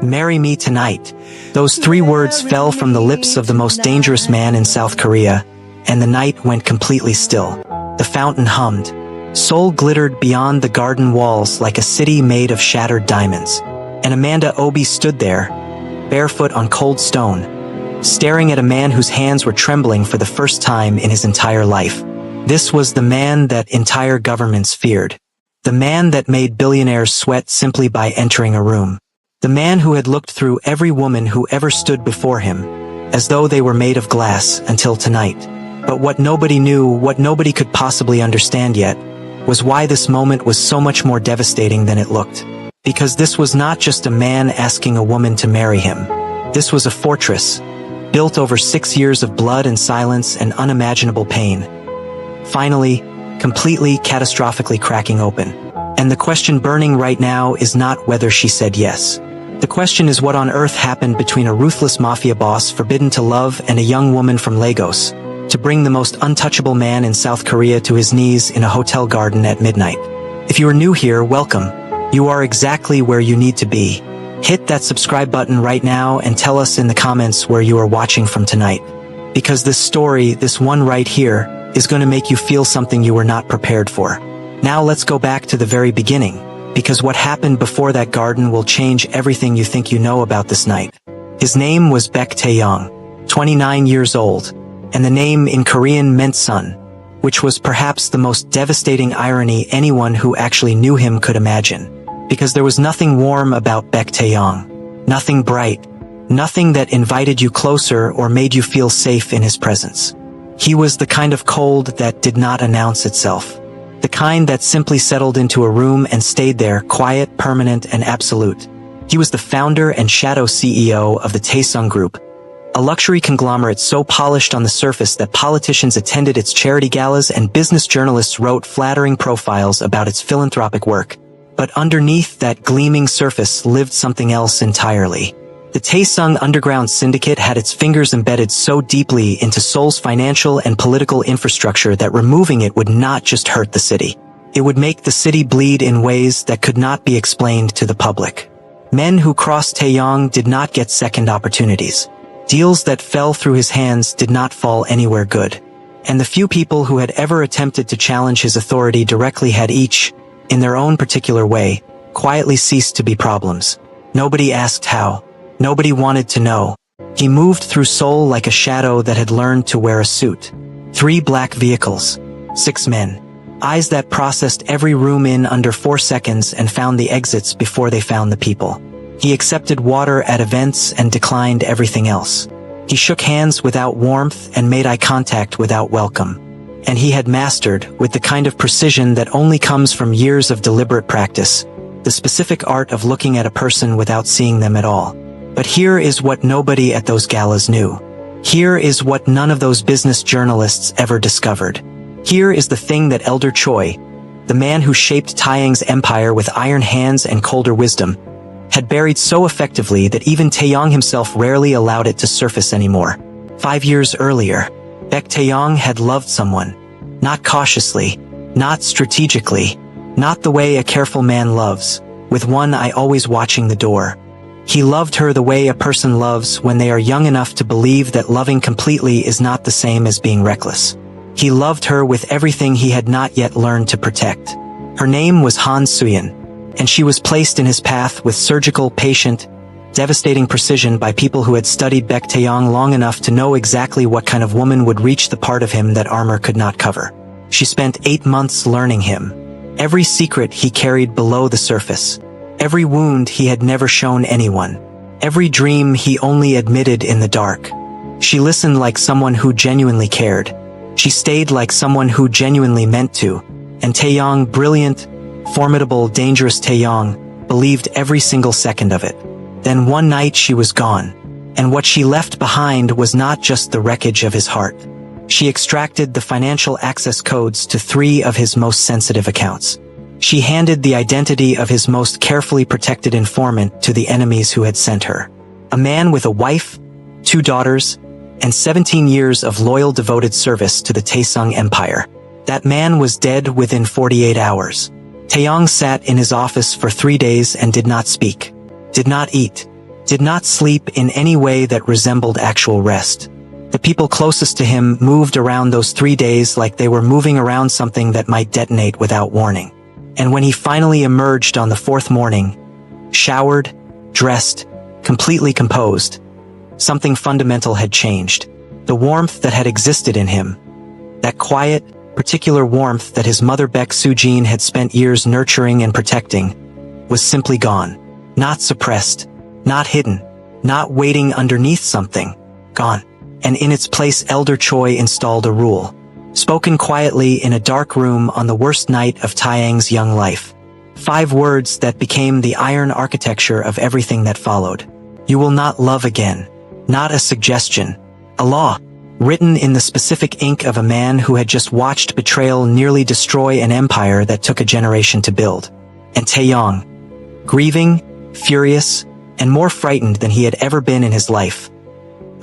"Marry me tonight." Those 3 words fell from the lips of the most dangerous man in South Korea, and the night went completely still. The fountain hummed. Seoul glittered beyond the garden walls like a city made of shattered diamonds. And Amanda Obi stood there, barefoot on cold stone, staring at a man whose hands were trembling for the first time in his entire life. This was the man that entire governments feared. The man that made billionaires sweat simply by entering a room. The man who had looked through every woman who ever stood before him, as though they were made of glass until tonight. But what nobody knew, what nobody could possibly understand yet, was why this moment was so much more devastating than it looked. Because this was not just a man asking a woman to marry him. This was a fortress, built over 6 years of blood and silence and unimaginable pain. Finally, completely, catastrophically cracking open. And the question burning right now is not whether she said yes. The question is what on earth happened between a ruthless mafia boss forbidden to love and a young woman from Lagos, to bring the most untouchable man in South Korea to his knees in a hotel garden at midnight. If you are new here, welcome. You are exactly where you need to be. Hit that subscribe button right now and tell us in the comments where you are watching from tonight. Because this story, this one right here, is going to make you feel something you were not prepared for. Now let's go back to the very beginning, because what happened before that garden will change everything you think you know about this night. His name was Baek Tae-young, 29 years old, and the name in Korean meant son, which was perhaps the most devastating irony anyone who actually knew him could imagine. Because there was nothing warm about Baek Tae-young, nothing bright, nothing that invited you closer or made you feel safe in his presence. He was the kind of cold that did not announce itself. The kind that simply settled into a room and stayed there, quiet, permanent, and absolute. He was the founder and shadow CEO of the Taesung Group, a luxury conglomerate so polished on the surface that politicians attended its charity galas and business journalists wrote flattering profiles about its philanthropic work. But underneath that gleaming surface lived something else entirely. The Taesung underground syndicate had its fingers embedded so deeply into Seoul's financial and political infrastructure that removing it would not just hurt the city. It would make the city bleed in ways that could not be explained to the public. Men who crossed Taeyong did not get second opportunities. Deals that fell through his hands did not fall anywhere good. And the few people who had ever attempted to challenge his authority directly had each, in their own particular way, quietly ceased to be problems. Nobody asked how. Nobody wanted to know. He moved through Seoul like a shadow that had learned to wear a suit. 3 black vehicles. 6 men. Eyes that processed every room in under 4 seconds and found the exits before they found the people. He accepted water at events and declined everything else. He shook hands without warmth and made eye contact without welcome. And he had mastered, with the kind of precision that only comes from years of deliberate practice, the specific art of looking at a person without seeing them at all. But here is what nobody at those galas knew. Here is what none of those business journalists ever discovered. Here is the thing that Elder Choi, the man who shaped Taeyang's empire with iron hands and colder wisdom, had buried so effectively that even Taeyong himself rarely allowed it to surface anymore. 5 years earlier, Baek Taeyong had loved someone. Not cautiously, not strategically, not the way a careful man loves, with one eye always watching the door. He loved her the way a person loves when they are young enough to believe that loving completely is not the same as being reckless. He loved her with everything he had not yet learned to protect. Her name was Han Suyeon, and she was placed in his path with surgical, patient, devastating precision by people who had studied Baek Taeyong long enough to know exactly what kind of woman would reach the part of him that armor could not cover. She spent 8 months learning him. Every secret he carried below the surface. Every wound he had never shown anyone. Every dream he only admitted in the dark. She listened like someone who genuinely cared. She stayed like someone who genuinely meant to. And Taeyong, brilliant, formidable, dangerous Taeyong, believed every single second of it. Then one night she was gone. And what she left behind was not just the wreckage of his heart. She extracted the financial access codes to 3 of his most sensitive accounts. She handed the identity of his most carefully protected informant to the enemies who had sent her. A man with a wife, 2 daughters, and 17 years of loyal devoted service to the Taesung Empire. That man was dead within 48 hours. Taeyong sat in his office for 3 days and did not speak, did not eat, did not sleep in any way that resembled actual rest. The people closest to him moved around those 3 days like they were moving around something that might detonate without warning. And when he finally emerged on the 4th morning, showered, dressed, completely composed, something fundamental had changed. The warmth that had existed in him, that quiet, particular warmth that his mother Baek Soo-jin had spent years nurturing and protecting, was simply gone. Not suppressed, not hidden, not waiting underneath something. Gone. And in its place Elder Choi installed a rule, spoken quietly in a dark room on the worst night of Taeyang's young life. 5 words that became the iron architecture of everything that followed. You will not love again. Not a suggestion. A law. Written in the specific ink of a man who had just watched betrayal nearly destroy an empire that took a generation to build. And Taeyang, grieving, furious, and more frightened than he had ever been in his life,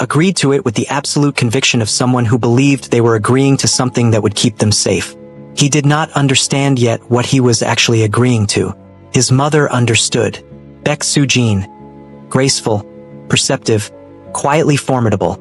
agreed to it with the absolute conviction of someone who believed they were agreeing to something that would keep them safe. He did not understand yet what he was actually agreeing to. His mother understood. Baek Soo-jin, graceful, perceptive, quietly formidable,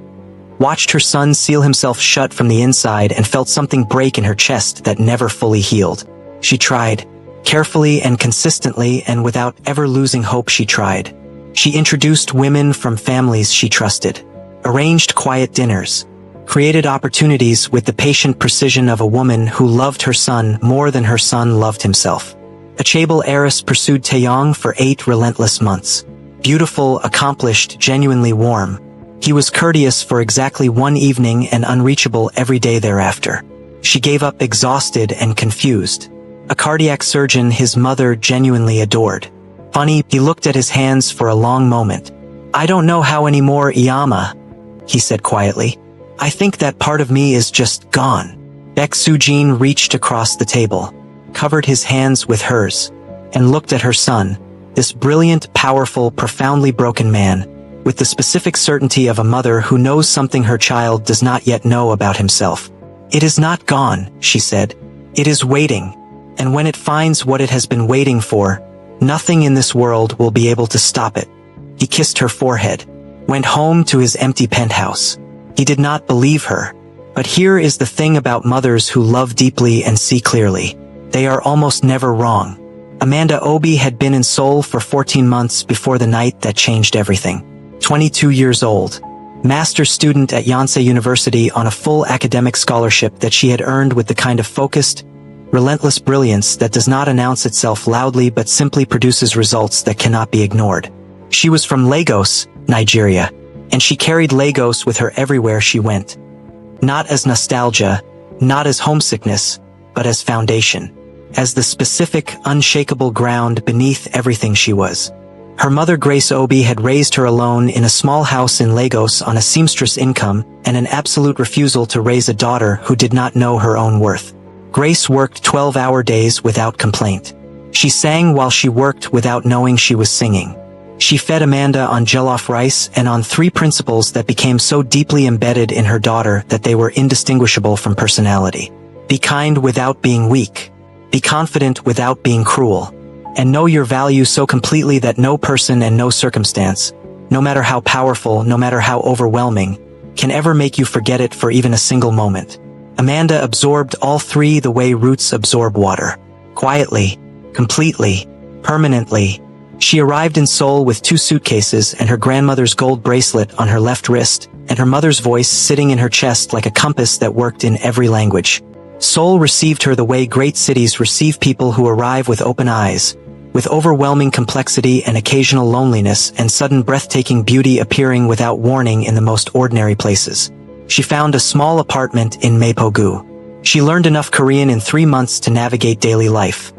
watched her son seal himself shut from the inside and felt something break in her chest that never fully healed. She tried. Carefully and consistently and without ever losing hope she tried. She introduced women from families she trusted. Arranged quiet dinners. Created opportunities with the patient precision of a woman who loved her son more than her son loved himself. A Chaebol heiress pursued Taeyang for 8 relentless months. Beautiful, accomplished, genuinely warm. He was courteous for exactly 1 evening and unreachable every day thereafter. She gave up exhausted and confused. A cardiac surgeon his mother genuinely adored. Funny, he looked at his hands for a long moment. I don't know how anymore, Iyama, he said quietly. I think that part of me is just gone. Baek Soo-jin reached across the table, covered his hands with hers, and looked at her son, this brilliant, powerful, profoundly broken man, with the specific certainty of a mother who knows something her child does not yet know about himself. It is not gone, she said. It is waiting. And when it finds what it has been waiting for, nothing in this world will be able to stop it. He kissed her forehead, went home to his empty penthouse. He did not believe her. But here is the thing about mothers who love deeply and see clearly. They are almost never wrong. Amanda Obi had been in Seoul for 14 months before the night that changed everything. 22 years old. Master's student at Yonsei University on a full academic scholarship that she had earned with the kind of focused, relentless brilliance that does not announce itself loudly but simply produces results that cannot be ignored. She was from Lagos, Nigeria, and she carried Lagos with her everywhere she went. Not as nostalgia, not as homesickness, but as foundation, as the specific, unshakable ground beneath everything she was. Her mother Grace Obi had raised her alone in a small house in Lagos on a seamstress income and an absolute refusal to raise a daughter who did not know her own worth. Grace worked 12-hour days without complaint. She sang while she worked without knowing she was singing. She fed Amanda on jollof rice and on 3 principles that became so deeply embedded in her daughter that they were indistinguishable from personality. Be kind without being weak. Be confident without being cruel. And know your value so completely that no person and no circumstance, no matter how powerful, no matter how overwhelming, can ever make you forget it for even a single moment. Amanda absorbed all 3 the way roots absorb water. Quietly, completely, permanently. She arrived in Seoul with 2 suitcases and her grandmother's gold bracelet on her left wrist, and her mother's voice sitting in her chest like a compass that worked in every language. Seoul received her the way great cities receive people who arrive with open eyes, with overwhelming complexity and occasional loneliness and sudden breathtaking beauty appearing without warning in the most ordinary places. She found a small apartment in Mapogu. She learned enough Korean in 3 months to navigate daily life.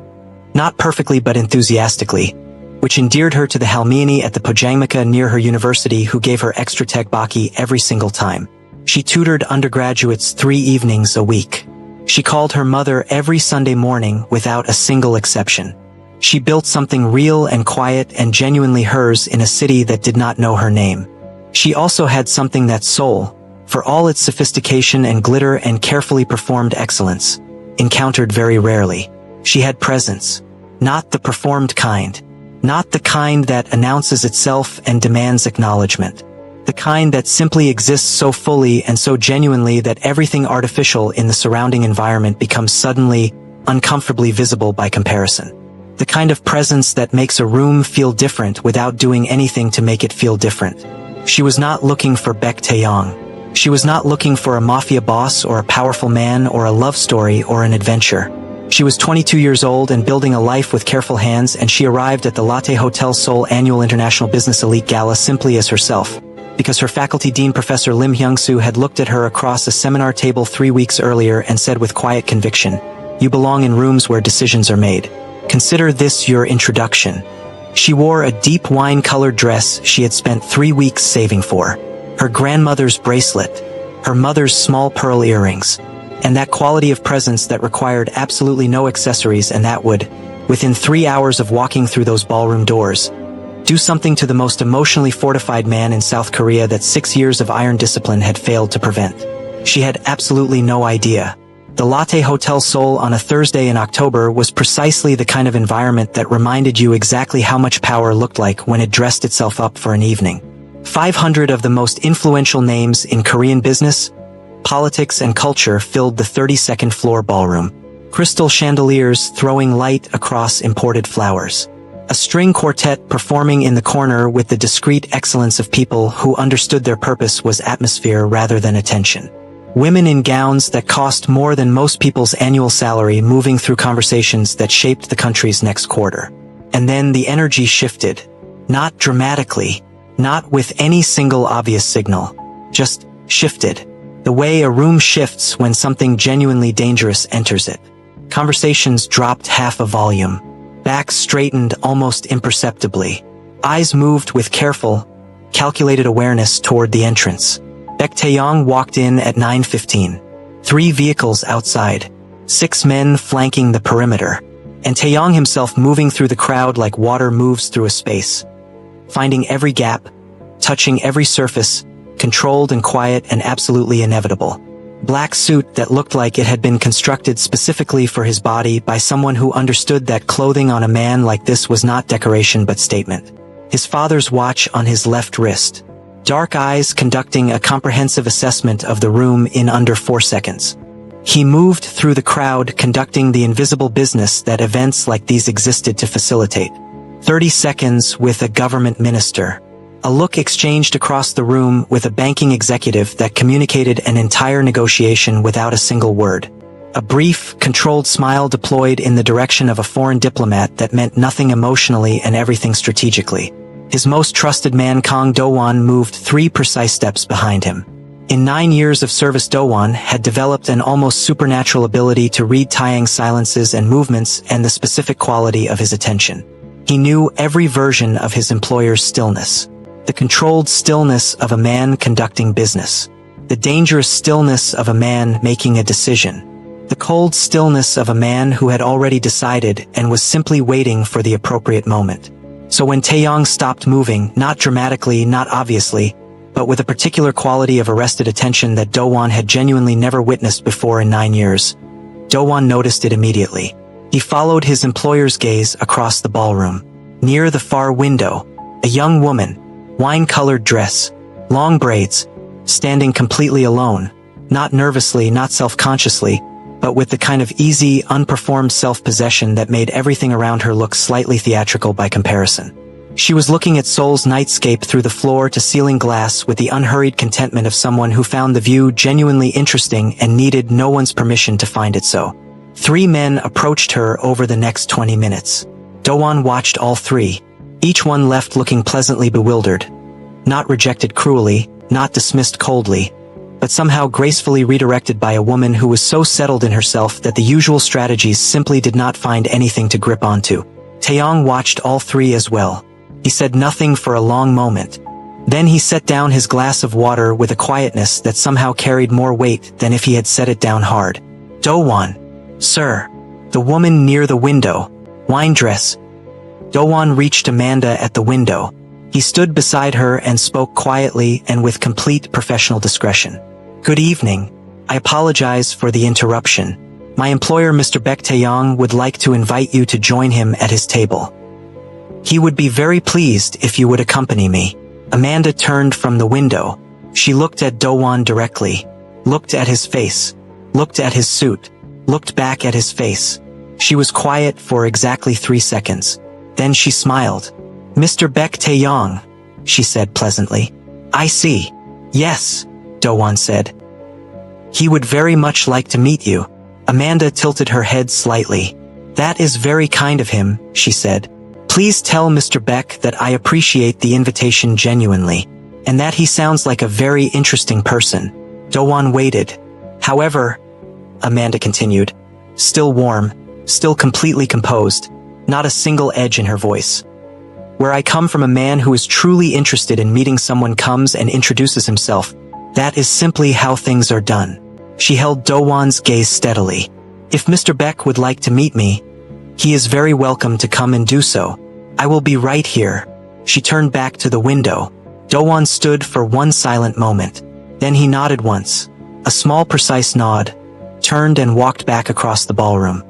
Not perfectly but enthusiastically, which endeared her to the Halmini at the Pojangmaka near her university who gave her extra tekbaki every single time. She tutored undergraduates 3 evenings a week. She called her mother every Sunday morning without a single exception. She built something real and quiet and genuinely hers in a city that did not know her name. She also had something that Seoul, for all its sophistication and glitter and carefully performed excellence, encountered very rarely. She had presence. Not the performed kind, Not the kind that announces itself and demands acknowledgement. The kind that simply exists so fully and so genuinely that everything artificial in the surrounding environment becomes suddenly, uncomfortably visible by comparison. The kind of presence that makes a room feel different without doing anything to make it feel different. She was not looking for Baek Tae-yong. She was not looking for a mafia boss or a powerful man or a love story or an adventure. She was 22 years old and building a life with careful hands, and she arrived at the Lotte Hotel Seoul Annual International Business Elite Gala simply as herself, because her faculty dean Professor Lim Hyung-soo had looked at her across a seminar table 3 weeks earlier and said with quiet conviction, "You belong in rooms where decisions are made. Consider this your introduction." She wore a deep wine-colored dress she had spent 3 weeks saving for, her grandmother's bracelet, her mother's small pearl earrings, and that quality of presence that required absolutely no accessories and that would, within 3 hours of walking through those ballroom doors, do something to the most emotionally fortified man in South Korea that 6 years of iron discipline had failed to prevent. She had absolutely no idea. The Lotte Hotel Seoul on a Thursday in October was precisely the kind of environment that reminded you exactly how much power looked like when it dressed itself up for an evening. 500 of the most influential names in Korean business, politics and culture filled the 32nd floor ballroom. Crystal chandeliers throwing light across imported flowers. A string quartet performing in the corner with the discreet excellence of people who understood their purpose was atmosphere rather than attention. Women in gowns that cost more than most people's annual salary moving through conversations that shaped the country's next quarter. And then the energy shifted. Not dramatically, not with any single obvious signal, just shifted. The way a room shifts when something genuinely dangerous enters it. Conversations dropped half a volume. Backs straightened almost imperceptibly. Eyes moved with careful, calculated awareness toward the entrance. Baek Tae-yong walked in at 9:15. 3 vehicles outside. 6 men flanking the perimeter. And Tae-yong himself moving through the crowd like water moves through a space. Finding every gap, touching every surface, controlled and quiet and absolutely inevitable. Black suit that looked like it had been constructed specifically for his body by someone who understood that clothing on a man like this was not decoration but statement. His father's watch on his left wrist. Dark eyes conducting a comprehensive assessment of the room in under 4 seconds. He moved through the crowd conducting the invisible business that events like these existed to facilitate. 30 seconds with a government minister. A look exchanged across the room with a banking executive that communicated an entire negotiation without a single word. A brief, controlled smile deployed in the direction of a foreign diplomat that meant nothing emotionally and everything strategically. His most trusted man Kang Do-won moved 3 precise steps behind him. In 9 years of service, Do-won had developed an almost supernatural ability to read Taeyang's silences and movements and the specific quality of his attention. He knew every version of his employer's stillness. The controlled stillness of a man conducting business. The dangerous stillness of a man making a decision. The cold stillness of a man who had already decided and was simply waiting for the appropriate moment. So when Taeyong stopped moving, not dramatically, not obviously, but with a particular quality of arrested attention that Do-won had genuinely never witnessed before in 9 years, Do-won noticed it immediately. He followed his employer's gaze across the ballroom. Near the far window, a young woman, wine-colored dress, long braids, standing completely alone, not nervously, not self-consciously, but with the kind of easy, unperformed self-possession that made everything around her look slightly theatrical by comparison. She was looking at Seoul's nightscape through the floor-to-ceiling glass with the unhurried contentment of someone who found the view genuinely interesting and needed no one's permission to find it so. 3 men approached her over the next 20 minutes. Do-won watched all 3. Each one left looking pleasantly bewildered. Not rejected cruelly, not dismissed coldly, but somehow gracefully redirected by a woman who was so settled in herself that the usual strategies simply did not find anything to grip onto. Taeyong watched all 3 as well. He said nothing for a long moment. Then he set down his glass of water with a quietness that somehow carried more weight than if he had set it down hard. Do-won. Sir. The woman near the window. Wine dress. Do-won reached Amanda at the window. He stood beside her and spoke quietly and with complete professional discretion. Good evening. I apologize for the interruption. My employer Mr. Baek Tae-yong would like to invite you to join him at his table. He would be very pleased if you would accompany me. Amanda turned from the window. She looked at Do-won directly, looked at his face, looked at his suit, looked back at his face. She was quiet for exactly 3 seconds. Then she smiled. "Mr. Baek Tae-yong," she said pleasantly. "I see. Yes," Do-won said. "He would very much like to meet you." Amanda tilted her head slightly. "That is very kind of him," she said. "Please tell Mr. Beck that I appreciate the invitation genuinely, and that he sounds like a very interesting person." Do-won waited. "However," Amanda continued, still warm, still completely composed, not a single edge in her voice. "Where I come from, a man who is truly interested in meeting someone comes and introduces himself. That is simply how things are done." She held Do-won's gaze steadily. "If Mr. Beck would like to meet me, he is very welcome to come and do so. I will be right here." She turned back to the window. Do-won stood for one silent moment. Then he nodded once, a small precise nod, turned and walked back across the ballroom.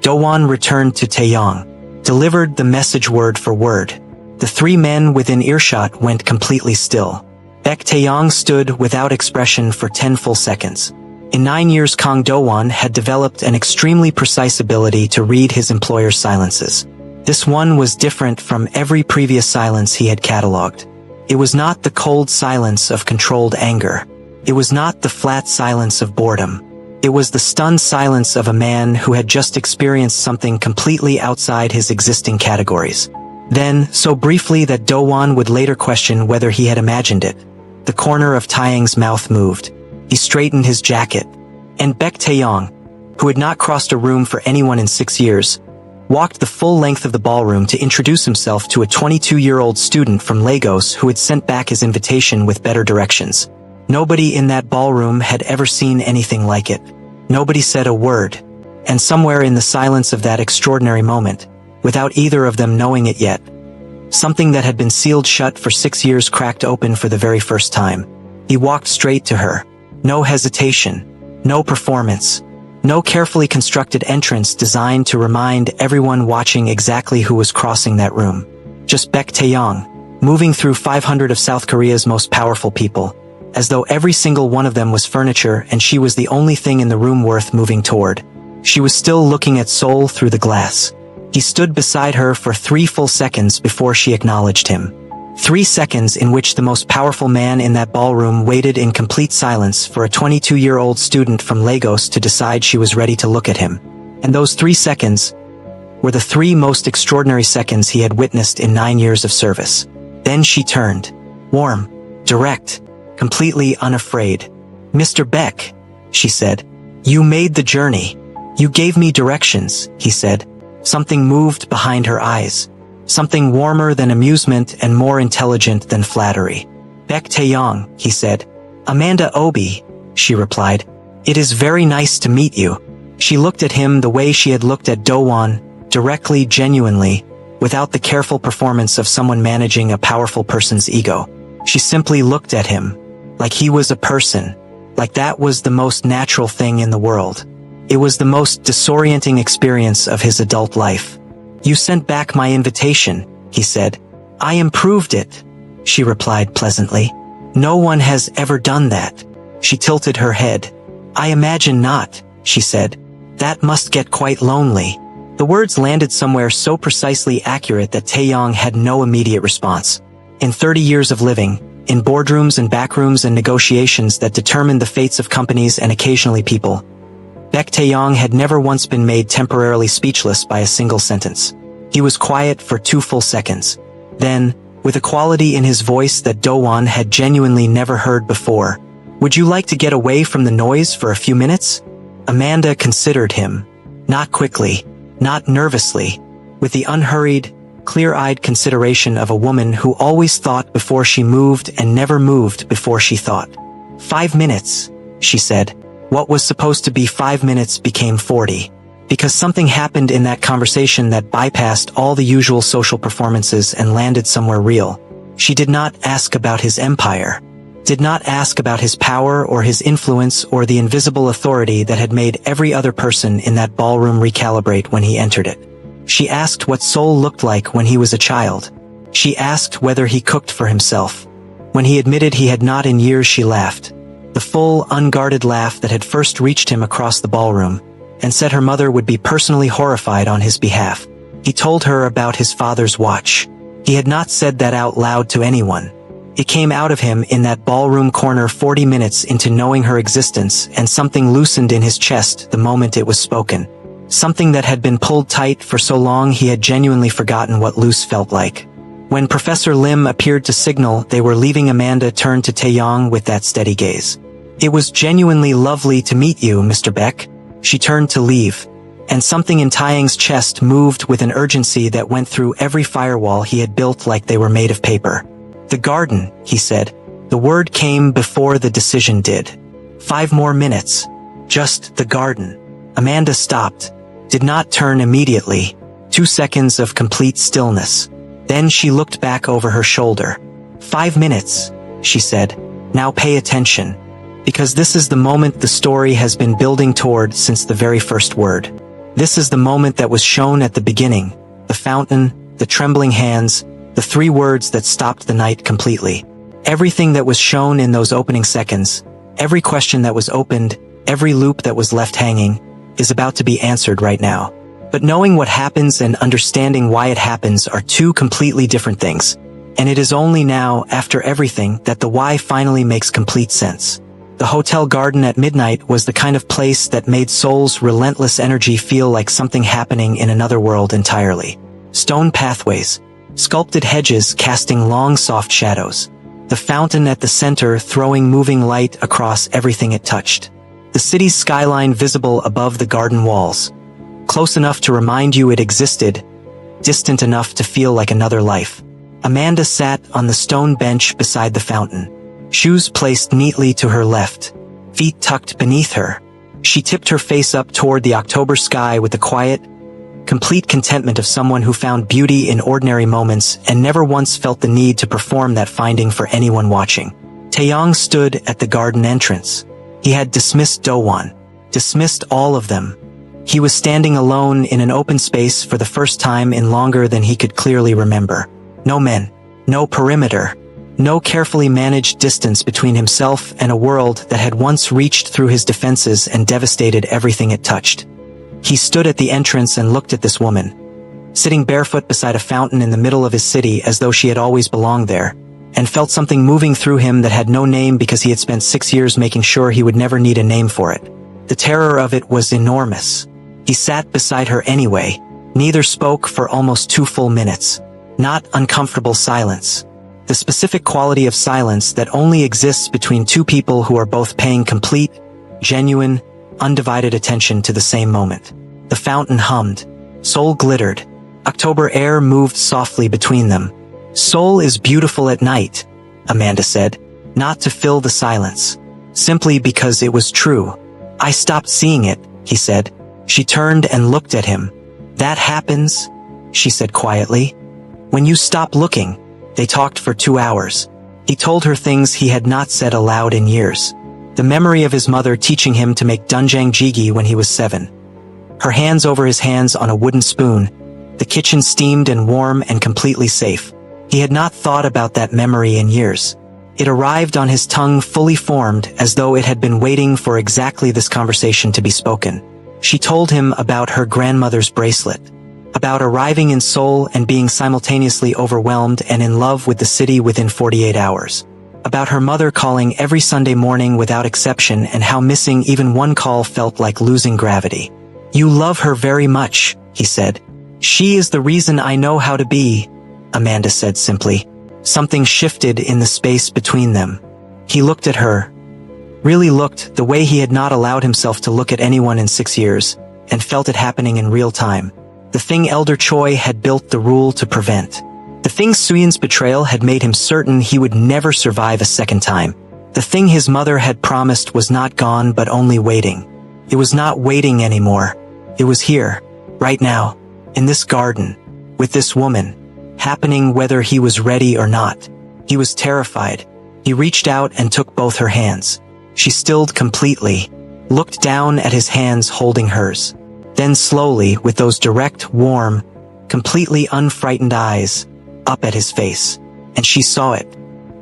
Do-won returned to Taeyong, delivered the message word for word. The 3 men within earshot went completely still. Baek Taeyong stood without expression for 10 full seconds. In 9 years, Kang Do-won had developed an extremely precise ability to read his employer's silences. This one was different from every previous silence he had catalogued. It was not the cold silence of controlled anger. It was not the flat silence of boredom. It was the stunned silence of a man who had just experienced something completely outside his existing categories. Then, so briefly that Do-won would later question whether he had imagined it, the corner of Taeyang's mouth moved. He straightened his jacket, and Baek Taeyong, who had not crossed a room for anyone in 6 years, walked the full length of the ballroom to introduce himself to a 22-year-old student from Lagos who had sent back his invitation with better directions. Nobody in that ballroom had ever seen anything like it. Nobody said a word, and somewhere in the silence of that extraordinary moment, without either of them knowing it yet, something that had been sealed shut for 6 years cracked open for the very first time. He walked straight to her. No hesitation, no performance, no carefully constructed entrance designed to remind everyone watching exactly who was crossing that room. Just Baek Taeyong, moving through 500 of South Korea's most powerful people, as though every single one of them was furniture and she was the only thing in the room worth moving toward. She was still looking at Seoul through the glass. He stood beside her for 3 full seconds before she acknowledged him. 3 seconds in which the most powerful man in that ballroom waited in complete silence for a 22-year-old student from Lagos to decide she was ready to look at him. And those 3 seconds were the 3 most extraordinary seconds he had witnessed in 9 years of service. Then she turned. Warm, direct, completely unafraid. "Mr. Beck," she said. "You made the journey. You gave me directions," he said. Something moved behind her eyes. Something warmer than amusement and more intelligent than flattery. "Baek Taeyong," he said. "Amanda Obi," she replied. "It is very nice to meet you." She looked at him the way she had looked at Do-won, directly, genuinely, without the careful performance of someone managing a powerful person's ego. She simply looked at him, like he was a person, like that was the most natural thing in the world. It was the most disorienting experience of his adult life. "You sent back my invitation," he said. "I improved it," she replied pleasantly. "No one has ever done that." She tilted her head. "I imagine not," she said. "That must get quite lonely." The words landed somewhere so precisely accurate that Taeyong had no immediate response. In 30 years of living, in boardrooms and backrooms and negotiations that determined the fates of companies and occasionally people, Baek Taeyong had never once been made temporarily speechless by a single sentence. He was quiet for 2 full seconds. Then, with a quality in his voice that Do-won had genuinely never heard before, "Would you like to get away from the noise for a few minutes?" Amanda considered him. Not quickly, not nervously, with the unhurried, clear-eyed consideration of a woman who always thought before she moved and never moved before she thought. 5 minutes, she said. What was supposed to be 5 minutes became 40. Because something happened in that conversation that bypassed all the usual social performances and landed somewhere real. She did not ask about his empire, did not ask about his power or his influence or the invisible authority that had made every other person in that ballroom recalibrate when he entered it. She asked what Sol looked like when he was a child. She asked whether he cooked for himself. When he admitted he had not in years, she laughed. The full, unguarded laugh that had first reached him across the ballroom, and said her mother would be personally horrified on his behalf. He told her about his father's watch. He had not said that out loud to anyone. It came out of him in that ballroom corner 40 minutes into knowing her existence, and something loosened in his chest the moment it was spoken. Something that had been pulled tight for so long he had genuinely forgotten what loose felt like. When Professor Lim appeared to signal they were leaving, Amanda turned to Taeyong with that steady gaze. "It was genuinely lovely to meet you, Mr. Beck." She turned to leave, and something in Taeyong's chest moved with an urgency that went through every firewall he had built like they were made of paper. "The garden," he said. The word came before the decision did. 5 more minutes. Just the garden. Amanda stopped. Did not turn immediately. 2 seconds of complete stillness. Then she looked back over her shoulder. 5 minutes, she said. "Now pay attention. Because this is the moment the story has been building toward since the very first word. This is the moment that was shown at the beginning. The fountain, the trembling hands, the 3 words that stopped the night completely. Everything that was shown in those opening seconds, every question that was opened, every loop that was left hanging, is about to be answered right now. But knowing what happens and understanding why it happens are 2 completely different things. And it is only now, after everything, that the why finally makes complete sense. The hotel garden at midnight was the kind of place that made Sol's relentless energy feel like something happening in another world entirely. Stone pathways, sculpted hedges casting long soft shadows. The fountain at the center throwing moving light across everything it touched. The city's skyline visible above the garden walls. Close enough to remind you it existed, distant enough to feel like another life. Amanda sat on the stone bench beside the fountain. Shoes placed neatly to her left, feet tucked beneath her. She tipped her face up toward the October sky with the quiet, complete contentment of someone who found beauty in ordinary moments and never once felt the need to perform that finding for anyone watching. Taeyong stood at the garden entrance. He had dismissed Dowon, dismissed all of them. He was standing alone in an open space for the first time in longer than he could clearly remember. No men, no perimeter, no carefully managed distance between himself and a world that had once reached through his defenses and devastated everything it touched. He stood at the entrance and looked at this woman, sitting barefoot beside a fountain in the middle of his city as though she had always belonged there, and felt something moving through him that had no name because he had spent 6 years making sure he would never need a name for it. The terror of it was enormous. He sat beside her anyway. Neither spoke for almost 2 full minutes. Not uncomfortable silence. The specific quality of silence that only exists between 2 people who are both paying complete, genuine, undivided attention to the same moment. The fountain hummed. Sol glittered. October air moved softly between them. "Sol is beautiful at night," Amanda said, not to fill the silence. Simply because it was true. "I stopped seeing it," he said. She turned and looked at him. "That happens," she said quietly, "when you stop looking." They talked for 2 hours. He told her things he had not said aloud in years. The memory of his mother teaching him to make doenjang jjigae when he was 7. Her hands over his hands on a wooden spoon. The kitchen steamed and warm and completely safe. He had not thought about that memory in years. It arrived on his tongue fully formed as though it had been waiting for exactly this conversation to be spoken. She told him about her grandmother's bracelet, about arriving in Seoul and being simultaneously overwhelmed and in love with the city within 48 hours, about her mother calling every Sunday morning without exception and how missing even one call felt like losing gravity. "You love her very much," he said. "She is the reason I know how to be," Amanda said simply. Something shifted in the space between them. He looked at her. Really looked the way he had not allowed himself to look at anyone in 6 years, and felt it happening in real time. The thing Elder Choi had built the rule to prevent. The thing Suyin's betrayal had made him certain he would never survive a second time. The thing his mother had promised was not gone but only waiting. It was not waiting anymore. It was here, right now, in this garden, with this woman, happening whether he was ready or not. He was terrified. He reached out and took both her hands. She stilled completely, looked down at his hands holding hers. Then slowly, with those direct, warm, completely unfrightened eyes up at his face. And she saw it.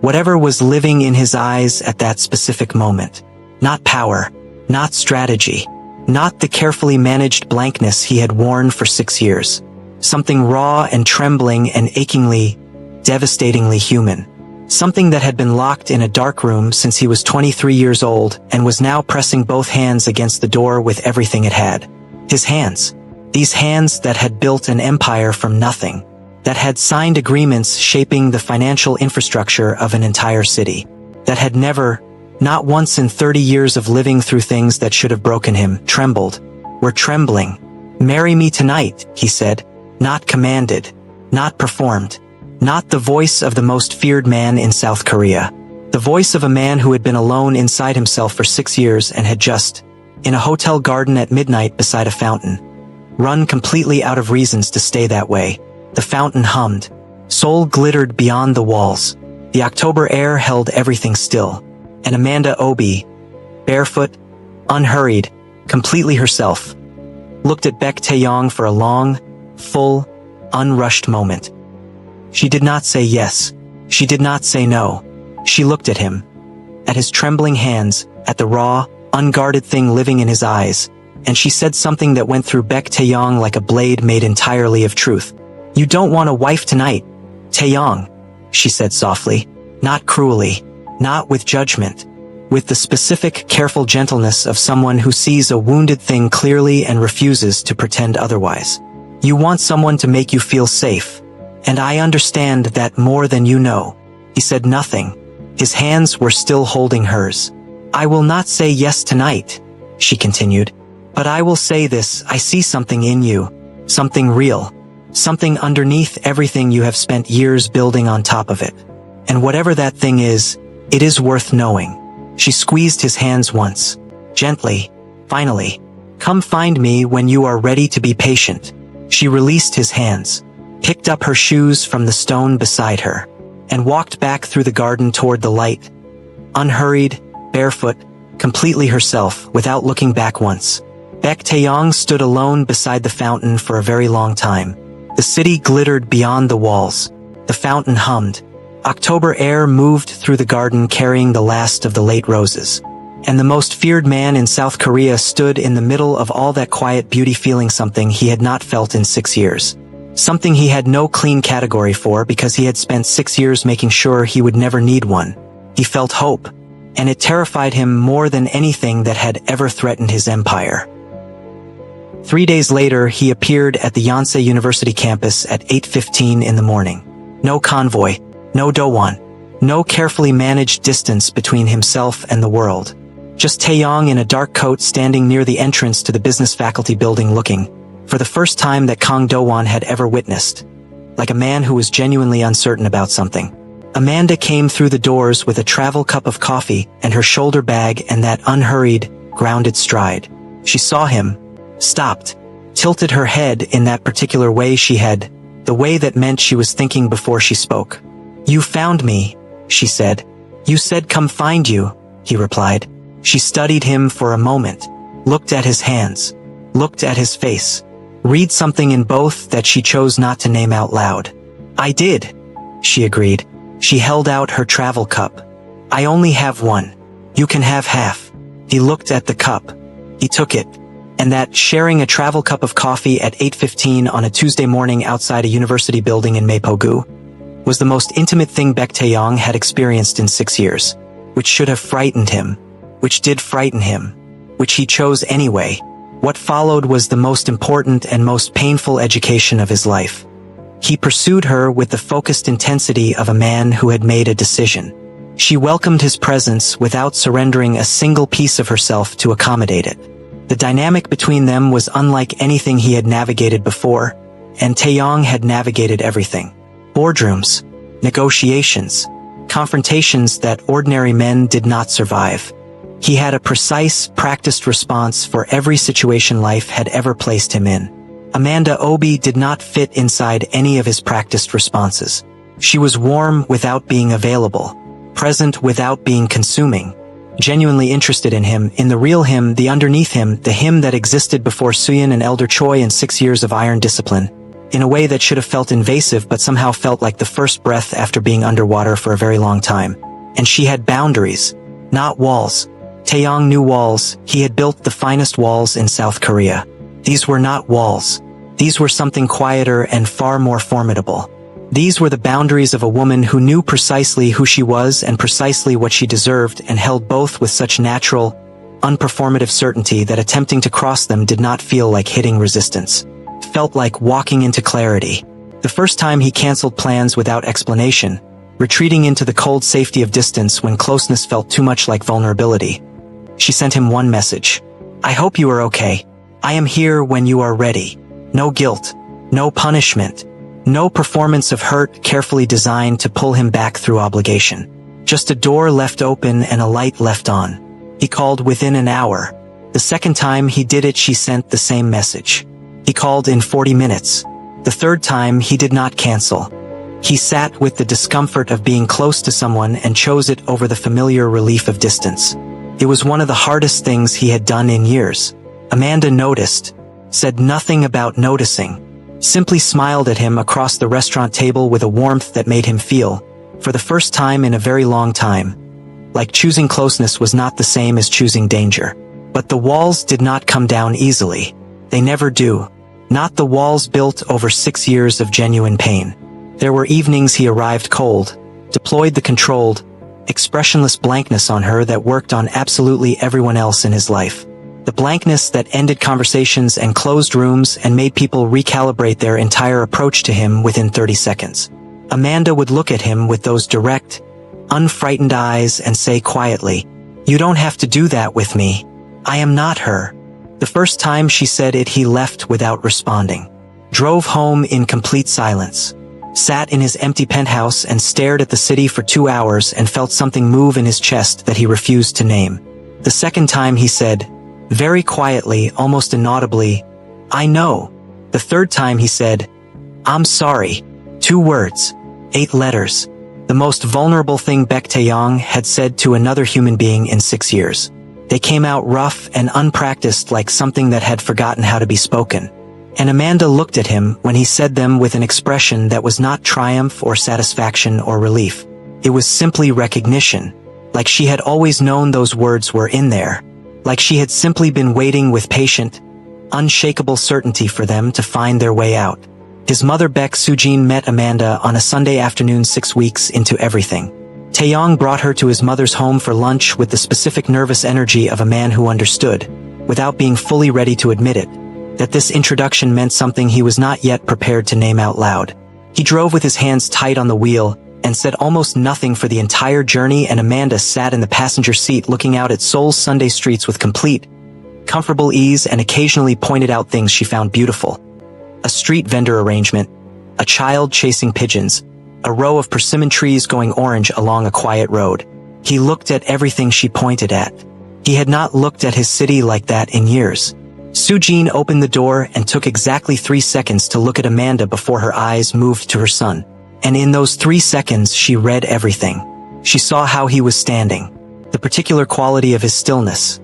Whatever was living in his eyes at that specific moment. Not power, not strategy, not the carefully managed blankness he had worn for 6 years. Something raw and trembling and achingly, devastatingly human. Something that had been locked in a dark room since he was 23 years old and was now pressing both hands against the door with everything it had. His hands. These hands that had built an empire from nothing. That had signed agreements shaping the financial infrastructure of an entire city. That had never, not once in 30 years of living through things that should have broken him, trembled. Were trembling. "Marry me tonight," he said. Not commanded. Not performed. Not the voice of the most feared man in South Korea. The voice of a man who had been alone inside himself for 6 years and had just, in a hotel garden at midnight beside a fountain, run completely out of reasons to stay that way. The fountain hummed. Seoul glittered beyond the walls. The October air held everything still. And Amanda Obi, barefoot, unhurried, completely herself, looked at Baek Taeyong for a long, full, unrushed moment. She did not say yes. She did not say no. She looked at him, at his trembling hands, at the raw, unguarded thing living in his eyes, and she said something that went through Baek Taeyong like a blade made entirely of truth. "You don't want a wife tonight, Taeyong," she said softly, not cruelly, not with judgment, with the specific, careful gentleness of someone who sees a wounded thing clearly and refuses to pretend otherwise. "You want someone to make you feel safe. And I understand that more than you know." He said nothing. His hands were still holding hers. "I will not say yes tonight," she continued. "But I will say this, I see something in you. Something real. Something underneath everything you have spent years building on top of it. And whatever that thing is, it is worth knowing." She squeezed his hands once. Gently. Finally. "Come find me when you are ready to be patient." She released his hands, picked up her shoes from the stone beside her, and walked back through the garden toward the light, unhurried, barefoot, completely herself, without looking back once. Baek Taeyong stood alone beside the fountain for a very long time. The city glittered beyond the walls. The fountain hummed. October air moved through the garden carrying the last of the late roses. And the most feared man in South Korea stood in the middle of all that quiet beauty, feeling something he had not felt in 6 years. Something he had no clean category for because he had spent 6 years making sure he would never need one. He felt hope, and it terrified him more than anything that had ever threatened his empire. 3 days later, he appeared at the Yonsei University campus at 8:15 in the morning. No convoy, no Dowon, no carefully managed distance between himself and the world. Just Taeyong in a dark coat standing near the entrance to the business faculty building, looking, for the first time that Kang Do-won had ever witnessed, like a man who was genuinely uncertain about something. Amanda came through the doors with a travel cup of coffee and her shoulder bag and that unhurried, grounded stride. She saw him, stopped, tilted her head in that particular way she had, the way that meant she was thinking before she spoke. "You found me," she said. "You said come find you," he replied. She studied him for a moment, looked at his hands, looked at his face, read something in both that she chose not to name out loud. "I did," she agreed. She held out her travel cup. "I only have one. You can have half." He looked at the cup. He took it. And that sharing a travel cup of coffee at 8:15 on a Tuesday morning outside a university building in Mapogu was the most intimate thing Baek Taeyong had experienced in 6 years, which should have frightened him, which did frighten him, which he chose anyway. What followed was the most important and most painful education of his life. He pursued her with the focused intensity of a man who had made a decision. She welcomed his presence without surrendering a single piece of herself to accommodate it. The dynamic between them was unlike anything he had navigated before, and Taeyong had navigated everything. Boardrooms, negotiations, confrontations that ordinary men did not survive. He had a precise, practiced response for every situation life had ever placed him in. Amanda Obi did not fit inside any of his practiced responses. She was warm without being available, present without being consuming, genuinely interested in him, in the real him, the underneath him, the him that existed before Suyin and Elder Choi and 6 years of iron discipline, in a way that should have felt invasive but somehow felt like the first breath after being underwater for a very long time. And she had boundaries, not walls. Taeyong knew walls. He had built the finest walls in South Korea. These were not walls. These were something quieter and far more formidable. These were the boundaries of a woman who knew precisely who she was and precisely what she deserved, and held both with such natural, unperformative certainty that attempting to cross them did not feel like hitting resistance. It felt like walking into clarity. The first time he canceled plans without explanation, retreating into the cold safety of distance when closeness felt too much like vulnerability. She sent him one message. "I hope you are okay. I am here when you are ready. No guilt, no punishment, no performance of hurt carefully designed to pull him back through obligation. Just a door left open and a light left on." He called within an hour. The second time he did it, she sent the same message. He called in 40 minutes. The third time he did not cancel. He sat with the discomfort of being close to someone and chose it over the familiar relief of distance. It was one of the hardest things he had done in years. Amanda noticed, said nothing about noticing, simply smiled at him across the restaurant table with a warmth that made him feel, for the first time in a very long time, like choosing closeness was not the same as choosing danger. But the walls did not come down easily. They never do. Not the walls built over 6 years of genuine pain. There were evenings he arrived cold, deployed the controlled, expressionless blankness on her that worked on absolutely everyone else in his life. The blankness that ended conversations and closed rooms and made people recalibrate their entire approach to him within 30 seconds. Amanda would look at him with those direct, unfrightened eyes and say quietly, "You don't have to do that with me. I am not her." The first time she said it, he left without responding. Drove home in complete silence. Sat in his empty penthouse and stared at the city for 2 hours and felt something move in his chest that he refused to name. The second time he said, very quietly, almost inaudibly, "I know." The third time he said, "I'm sorry." 2 words, 8 letters. The most vulnerable thing Baek Taeyong had said to another human being in 6 years. They came out rough and unpracticed, like something that had forgotten how to be spoken. And Amanda looked at him when he said them with an expression that was not triumph or satisfaction or relief. It was simply recognition, like she had always known those words were in there, like she had simply been waiting with patient, unshakable certainty for them to find their way out. His mother Baek Sujin met Amanda on a Sunday afternoon 6 weeks into everything. Taeyong brought her to his mother's home for lunch with the specific nervous energy of a man who understood, without being fully ready to admit it, that this introduction meant something he was not yet prepared to name out loud. He drove with his hands tight on the wheel and said almost nothing for the entire journey, and Amanda sat in the passenger seat looking out at Seoul's Sunday streets with complete, comfortable ease, and occasionally pointed out things she found beautiful. A street vendor arrangement, a child chasing pigeons, a row of persimmon trees going orange along a quiet road. He looked at everything she pointed at. He had not looked at his city like that in years. Sujin opened the door and took exactly 3 seconds to look at Amanda before her eyes moved to her son. And in those 3 seconds she read everything. She saw how he was standing, the particular quality of his stillness,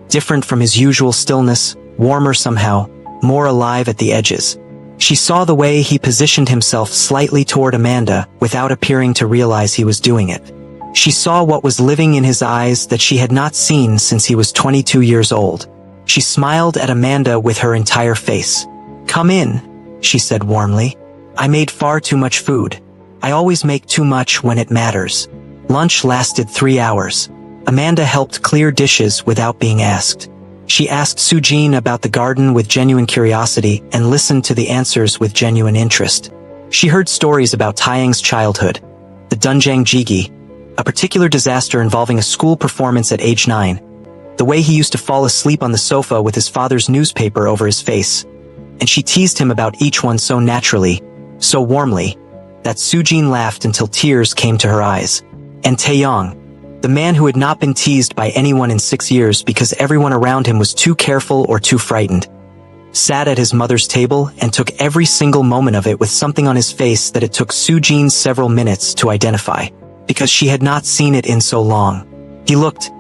different from his usual stillness, warmer somehow, more alive at the edges. She saw the way he positioned himself slightly toward Amanda without appearing to realize he was doing it. She saw what was living in his eyes that she had not seen since he was 22 years old. She smiled at Amanda with her entire face. "Come in," she said warmly. "I made far too much food. I always make too much when it matters." Lunch lasted 3 hours. Amanda helped clear dishes without being asked. She asked Sujin about the garden with genuine curiosity and listened to the answers with genuine interest. She heard stories about Taeyang's childhood, the Dunjang Jigi, a particular disaster involving a school performance at age 9, the way he used to fall asleep on the sofa with his father's newspaper over his face, and she teased him about each one so naturally, so warmly, that Sujin laughed until tears came to her eyes. And Taeyong, the man who had not been teased by anyone in 6 years because everyone around him was too careful or too frightened, sat at his mother's table and took every single moment of it with something on his face that it took Sujin several minutes to identify, because she had not seen it in so long. He looked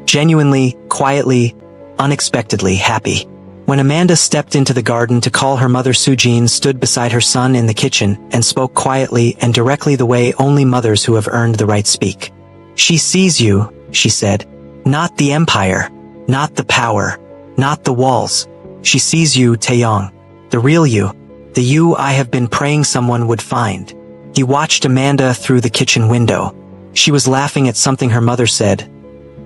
genuinely, quietly, unexpectedly happy. When Amanda stepped into the garden to call her mother, Sujin stood beside her son in the kitchen and spoke quietly and directly the way only mothers who have earned the right speak. "She sees you," she said. "Not the empire. Not the power. Not the walls. She sees you, Taeyong. The real you. The you I have been praying someone would find." He watched Amanda through the kitchen window. She was laughing at something her mother said.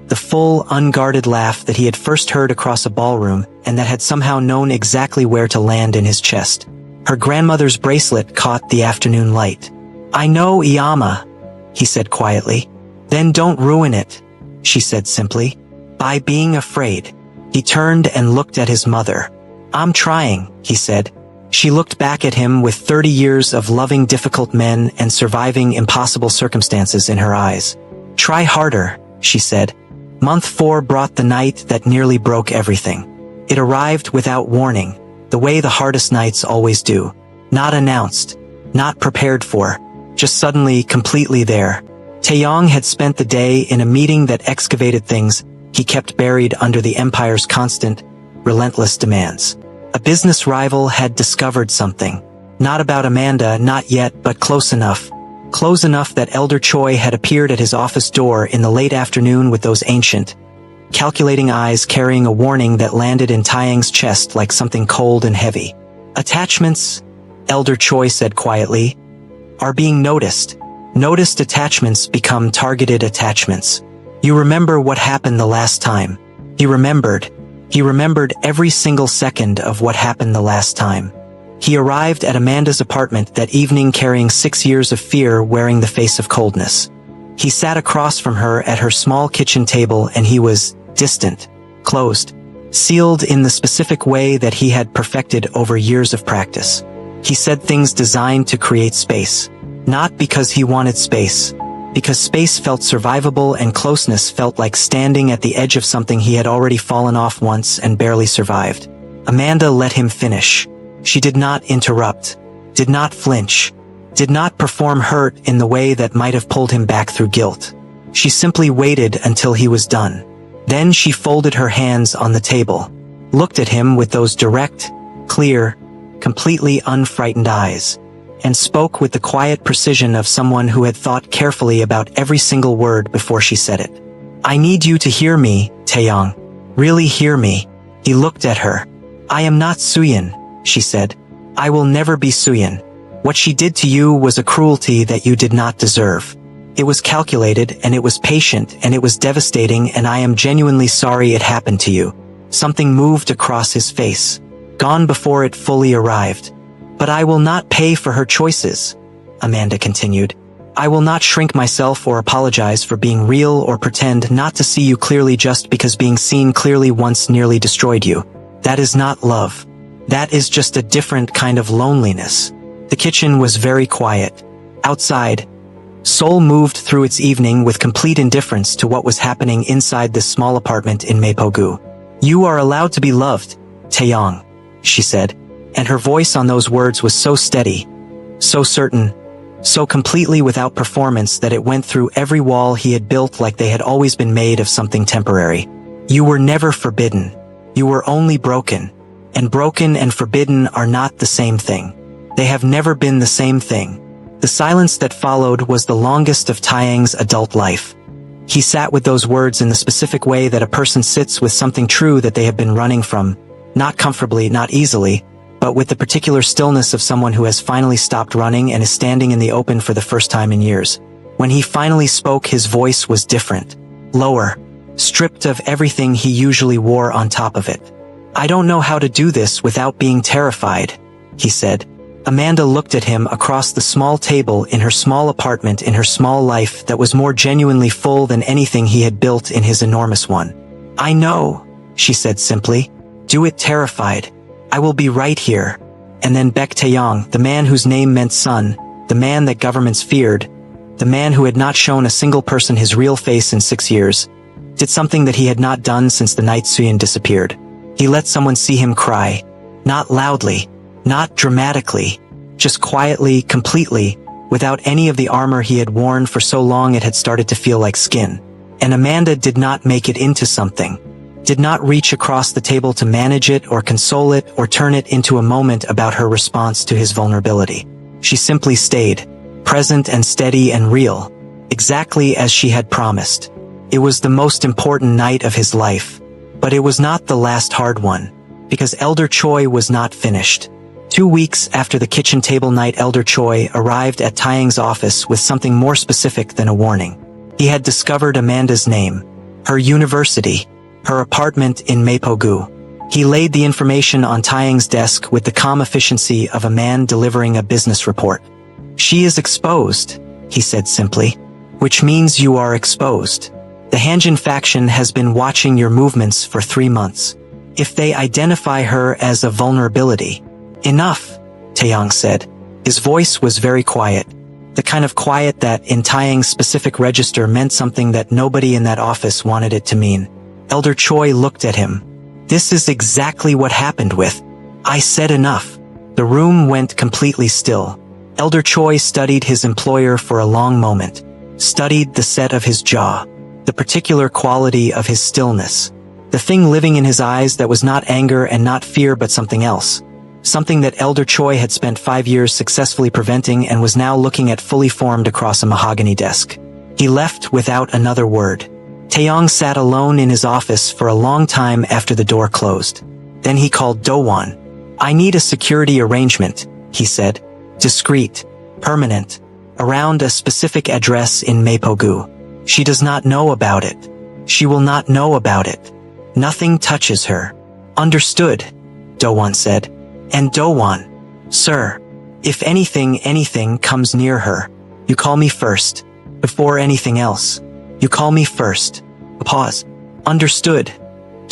The full, unguarded laugh that he had first heard across a ballroom and that had somehow known exactly where to land in his chest. Her grandmother's bracelet caught the afternoon light. "I know, Iyama," he said quietly. "Then don't ruin it," she said simply. "By being afraid." He turned and looked at his mother. "I'm trying," he said. She looked back at him with 30 years of loving difficult men and surviving impossible circumstances in her eyes. "Try harder," she said. Month 4 brought the night that nearly broke everything. It arrived without warning, the way the hardest nights always do. Not announced, not prepared for, just suddenly completely there. Taeyong had spent the day in a meeting that excavated things he kept buried under the Empire's constant, relentless demands. A business rival had discovered something. Not about Amanda, not yet, but close enough. Close enough that Elder Choi had appeared at his office door in the late afternoon with those ancient, calculating eyes carrying a warning that landed in Taeyong's chest like something cold and heavy. "Attachments," Elder Choi said quietly, "are being noticed. Noticed attachments become targeted attachments. You remember what happened the last time." He remembered. He remembered every single second of what happened the last time. He arrived at Amanda's apartment that evening carrying 6 years of fear wearing the face of coldness. He sat across from her at her small kitchen table and he was distant, closed, sealed in the specific way that he had perfected over years of practice. He said things designed to create space. Not because he wanted space, because space felt survivable and closeness felt like standing at the edge of something he had already fallen off once and barely survived. Amanda let him finish. She did not interrupt, did not flinch, did not perform hurt in the way that might have pulled him back through guilt. She simply waited until he was done. Then she folded her hands on the table, looked at him with those direct, clear, completely unfrightened eyes, and spoke with the quiet precision of someone who had thought carefully about every single word before she said it. "I need you to hear me, Taeyong. Really hear me." He looked at her. "I am not Suyin," she said. "I will never be Suyin. What she did to you was a cruelty that you did not deserve. It was calculated and it was patient and it was devastating and I am genuinely sorry it happened to you." Something moved across his face, gone before it fully arrived. "But I will not pay for her choices," Amanda continued. "I will not shrink myself or apologize for being real or pretend not to see you clearly just because being seen clearly once nearly destroyed you. That is not love. That is just a different kind of loneliness." The kitchen was very quiet. Outside, Seoul moved through its evening with complete indifference to what was happening inside this small apartment in Mapogu. "You are allowed to be loved, Taeyong," she said, and her voice on those words was so steady, so certain, so completely without performance that it went through every wall he had built like they had always been made of something temporary. "You were never forbidden. You were only broken. And broken and forbidden are not the same thing. They have never been the same thing." The silence that followed was the longest of Taeyong's adult life. He sat with those words in the specific way that a person sits with something true that they have been running from, not comfortably, not easily, but with the particular stillness of someone who has finally stopped running and is standing in the open for the first time in years. When he finally spoke, his voice was different, lower, stripped of everything he usually wore on top of it. "I don't know how to do this without being terrified," he said. Amanda looked at him across the small table in her small apartment in her small life that was more genuinely full than anything he had built in his enormous one. "I know," she said simply. "Do it terrified. I will be right here." And then Baek Taeyong, the man whose name meant son, the man that governments feared, the man who had not shown a single person his real face in 6 years, did something that he had not done since the night Suyin disappeared. He let someone see him cry. Not loudly, not dramatically, just quietly, completely, without any of the armor he had worn for so long it had started to feel like skin. And Amanda did not make it into something, did not reach across the table to manage it or console it or turn it into a moment about her response to his vulnerability. She simply stayed, present and steady and real, exactly as she had promised. It was the most important night of his life, but it was not the last hard one, because Elder Choi was not finished. 2 weeks after the kitchen table night, Elder Choi arrived at Taeyang's office with something more specific than a warning. He had discovered Amanda's name, her university, her apartment in Mapogu. He laid the information on Taeyang's desk with the calm efficiency of a man delivering a business report. "She is exposed," he said simply. "Which means you are exposed. The Hanjin faction has been watching your movements for 3 months. If they identify her as a vulnerability..." "Enough," Taeyang said. His voice was very quiet. The kind of quiet that, in Taeyang's specific register, meant something that nobody in that office wanted it to mean. Elder Choi looked at him. "This is exactly what happened with..." "I said enough." The room went completely still. Elder Choi studied his employer for a long moment. Studied the set of his jaw. The particular quality of his stillness. The thing living in his eyes that was not anger and not fear but something else. Something that Elder Choi had spent 5 years successfully preventing and was now looking at fully formed across a mahogany desk. He left without another word. Taeyang sat alone in his office for a long time after the door closed. Then he called Do-won. "I need a security arrangement," he said. "Discreet, permanent, around a specific address in Mapogu. She does not know about it. She will not know about it. Nothing touches her." "Understood," Do-won said. And Do-won, "Sir, if anything comes near her, you call me first. Before anything else, you call me first." A pause. "Understood,"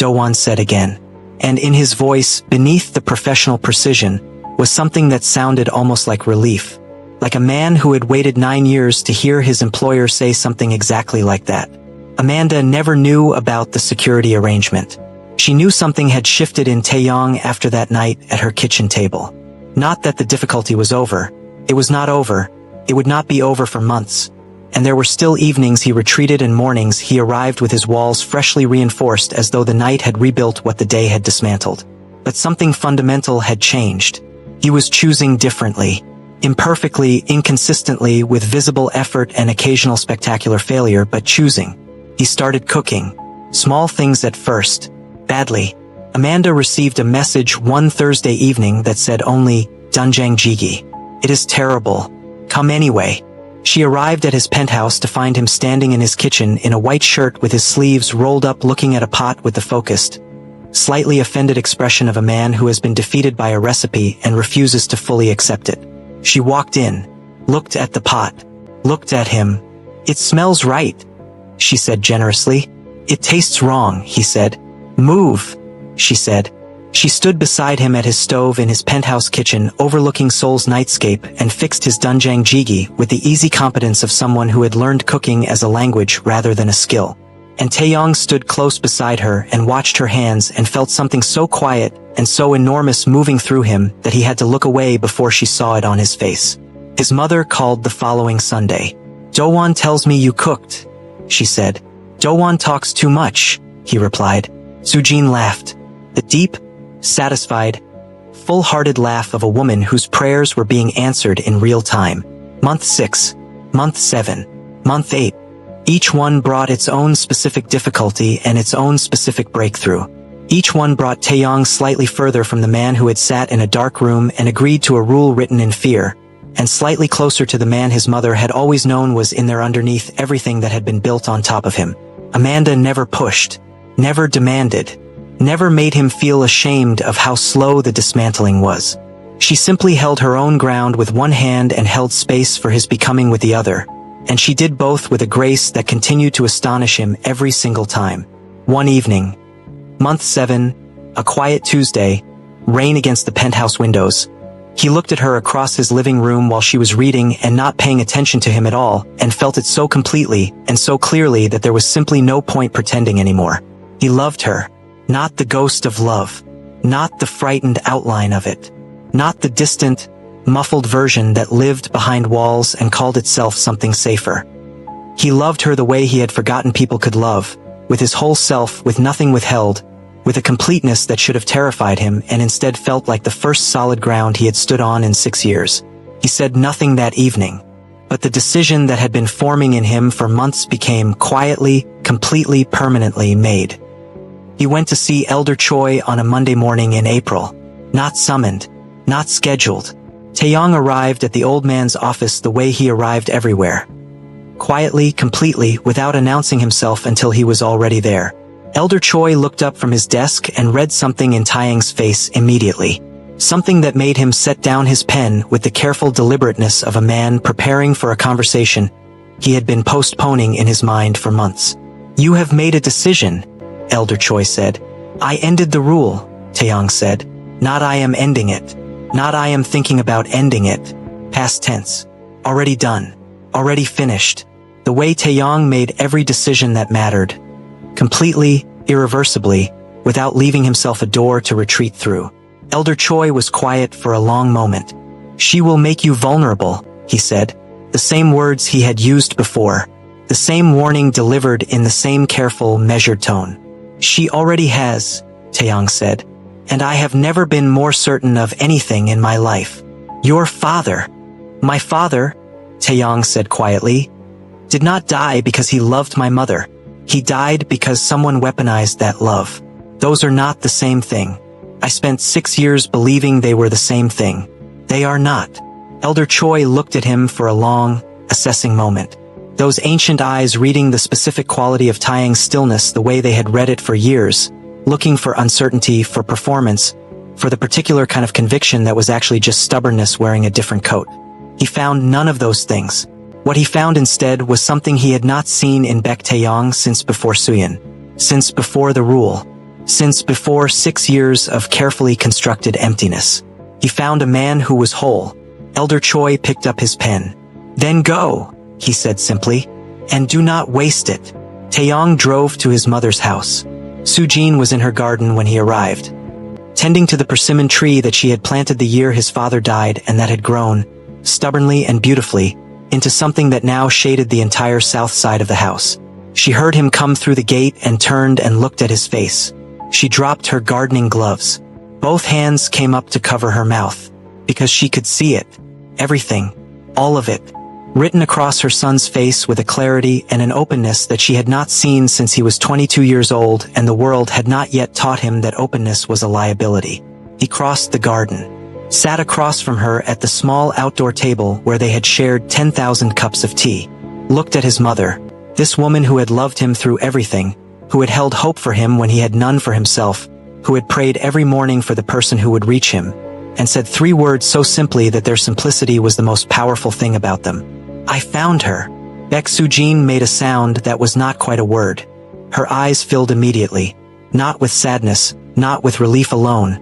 Do-won said again. And in his voice, beneath the professional precision, was something that sounded almost like relief. Like a man who had waited 9 years to hear his employer say something exactly like that. Amanda never knew about the security arrangement. She knew something had shifted in Taeyang after that night at her kitchen table. Not that the difficulty was over. It was not over. It would not be over for months. And there were still evenings he retreated and mornings he arrived with his walls freshly reinforced as though the night had rebuilt what the day had dismantled. But something fundamental had changed. He was choosing differently. Imperfectly, inconsistently, with visible effort and occasional spectacular failure, but choosing. He started cooking. Small things at first. Badly. Amanda received a message one Thursday evening that said only, "Dunjang Jigi. It is terrible. Come anyway." She arrived at his penthouse to find him standing in his kitchen in a white shirt with his sleeves rolled up looking at a pot with the focused, slightly offended expression of a man who has been defeated by a recipe and refuses to fully accept it. She walked in, looked at the pot, looked at him. "It smells right," she said generously. "It tastes wrong," he said. "Move," she said. She stood beside him at his stove in his penthouse kitchen overlooking Seoul's nightscape and fixed his Dunjang Jigi with the easy competence of someone who had learned cooking as a language rather than a skill. And Taeyang stood close beside her and watched her hands and felt something so quiet and so enormous moving through him that he had to look away before she saw it on his face. His mother called the following Sunday. "Do-won tells me you cooked," she said. "Do-won talks too much," he replied. Sujin laughed. The deep, satisfied, full-hearted laugh of a woman whose prayers were being answered in real time. Month 6, Month 7, Month 8. Each one brought its own specific difficulty and its own specific breakthrough. Each one brought Taeyang slightly further from the man who had sat in a dark room and agreed to a rule written in fear, and slightly closer to the man his mother had always known was in there underneath everything that had been built on top of him. Amanda never pushed, never demanded, never made him feel ashamed of how slow the dismantling was. She simply held her own ground with one hand and held space for his becoming with the other, and she did both with a grace that continued to astonish him every single time. One evening, Month 7, a quiet Tuesday, rain against the penthouse windows. He looked at her across his living room while she was reading and not paying attention to him at all, and felt it so completely and so clearly that there was simply no point pretending anymore. He loved her. Not the ghost of love. Not the frightened outline of it. Not the distant, muffled version that lived behind walls and called itself something safer. He loved her the way he had forgotten people could love, with his whole self, with nothing withheld, with a completeness that should have terrified him and instead felt like the first solid ground he had stood on in 6 years. He said nothing that evening, but the decision that had been forming in him for months became quietly, completely, permanently made. He went to see Elder Choi on a Monday morning in April. Not summoned, not scheduled. Taeyong arrived at the old man's office the way he arrived everywhere. Quietly, completely, without announcing himself until he was already there. Elder Choi looked up from his desk and read something in Taeyong's face immediately. Something that made him set down his pen with the careful deliberateness of a man preparing for a conversation he had been postponing in his mind for months. "You have made a decision," Elder Choi said. "I ended the rule," Taeyong said. "Not I am ending it. Not I am thinking about ending it. Past tense. Already done. Already finished." The way Taeyong made every decision that mattered. Completely, irreversibly, without leaving himself a door to retreat through. Elder Choi was quiet for a long moment. "She will make you vulnerable," he said. The same words he had used before. The same warning delivered in the same careful, measured tone. "She already has," Taeyong said. "And I have never been more certain of anything in my life." "Your father." "My father," Taeyong said quietly, "did not die because he loved my mother. He died because someone weaponized that love. Those are not the same thing. I spent 6 years believing they were the same thing. They are not." Elder Choi looked at him for a long, assessing moment. Those ancient eyes reading the specific quality of Taeyong's stillness the way they had read it for years, looking for uncertainty, for performance, for the particular kind of conviction that was actually just stubbornness wearing a different coat. He found none of those things. What he found instead was something he had not seen in Baek Taeyong since before Suyin, since before the rule, since before 6 years of carefully constructed emptiness. He found a man who was whole. Elder Choi picked up his pen. "Then go," he said simply, "and do not waste it." Taeyong drove to his mother's house. Sujin was in her garden when he arrived, tending to the persimmon tree that she had planted the year his father died and that had grown, stubbornly and beautifully, into something that now shaded the entire south side of the house. She heard him come through the gate and turned and looked at his face. She dropped her gardening gloves. Both hands came up to cover her mouth, because she could see it. Everything. All of it. Written across her son's face with a clarity and an openness that she had not seen since he was 22 years old and the world had not yet taught him that openness was a liability. He crossed the garden, sat across from her at the small outdoor table where they had shared 10,000 cups of tea, looked at his mother, this woman who had loved him through everything, who had held hope for him when he had none for himself, who had prayed every morning for the person who would reach him, and said 3 words so simply that their simplicity was the most powerful thing about them. "I found her." Baek Sujin made a sound that was not quite a word. Her eyes filled immediately, not with sadness, not with relief alone,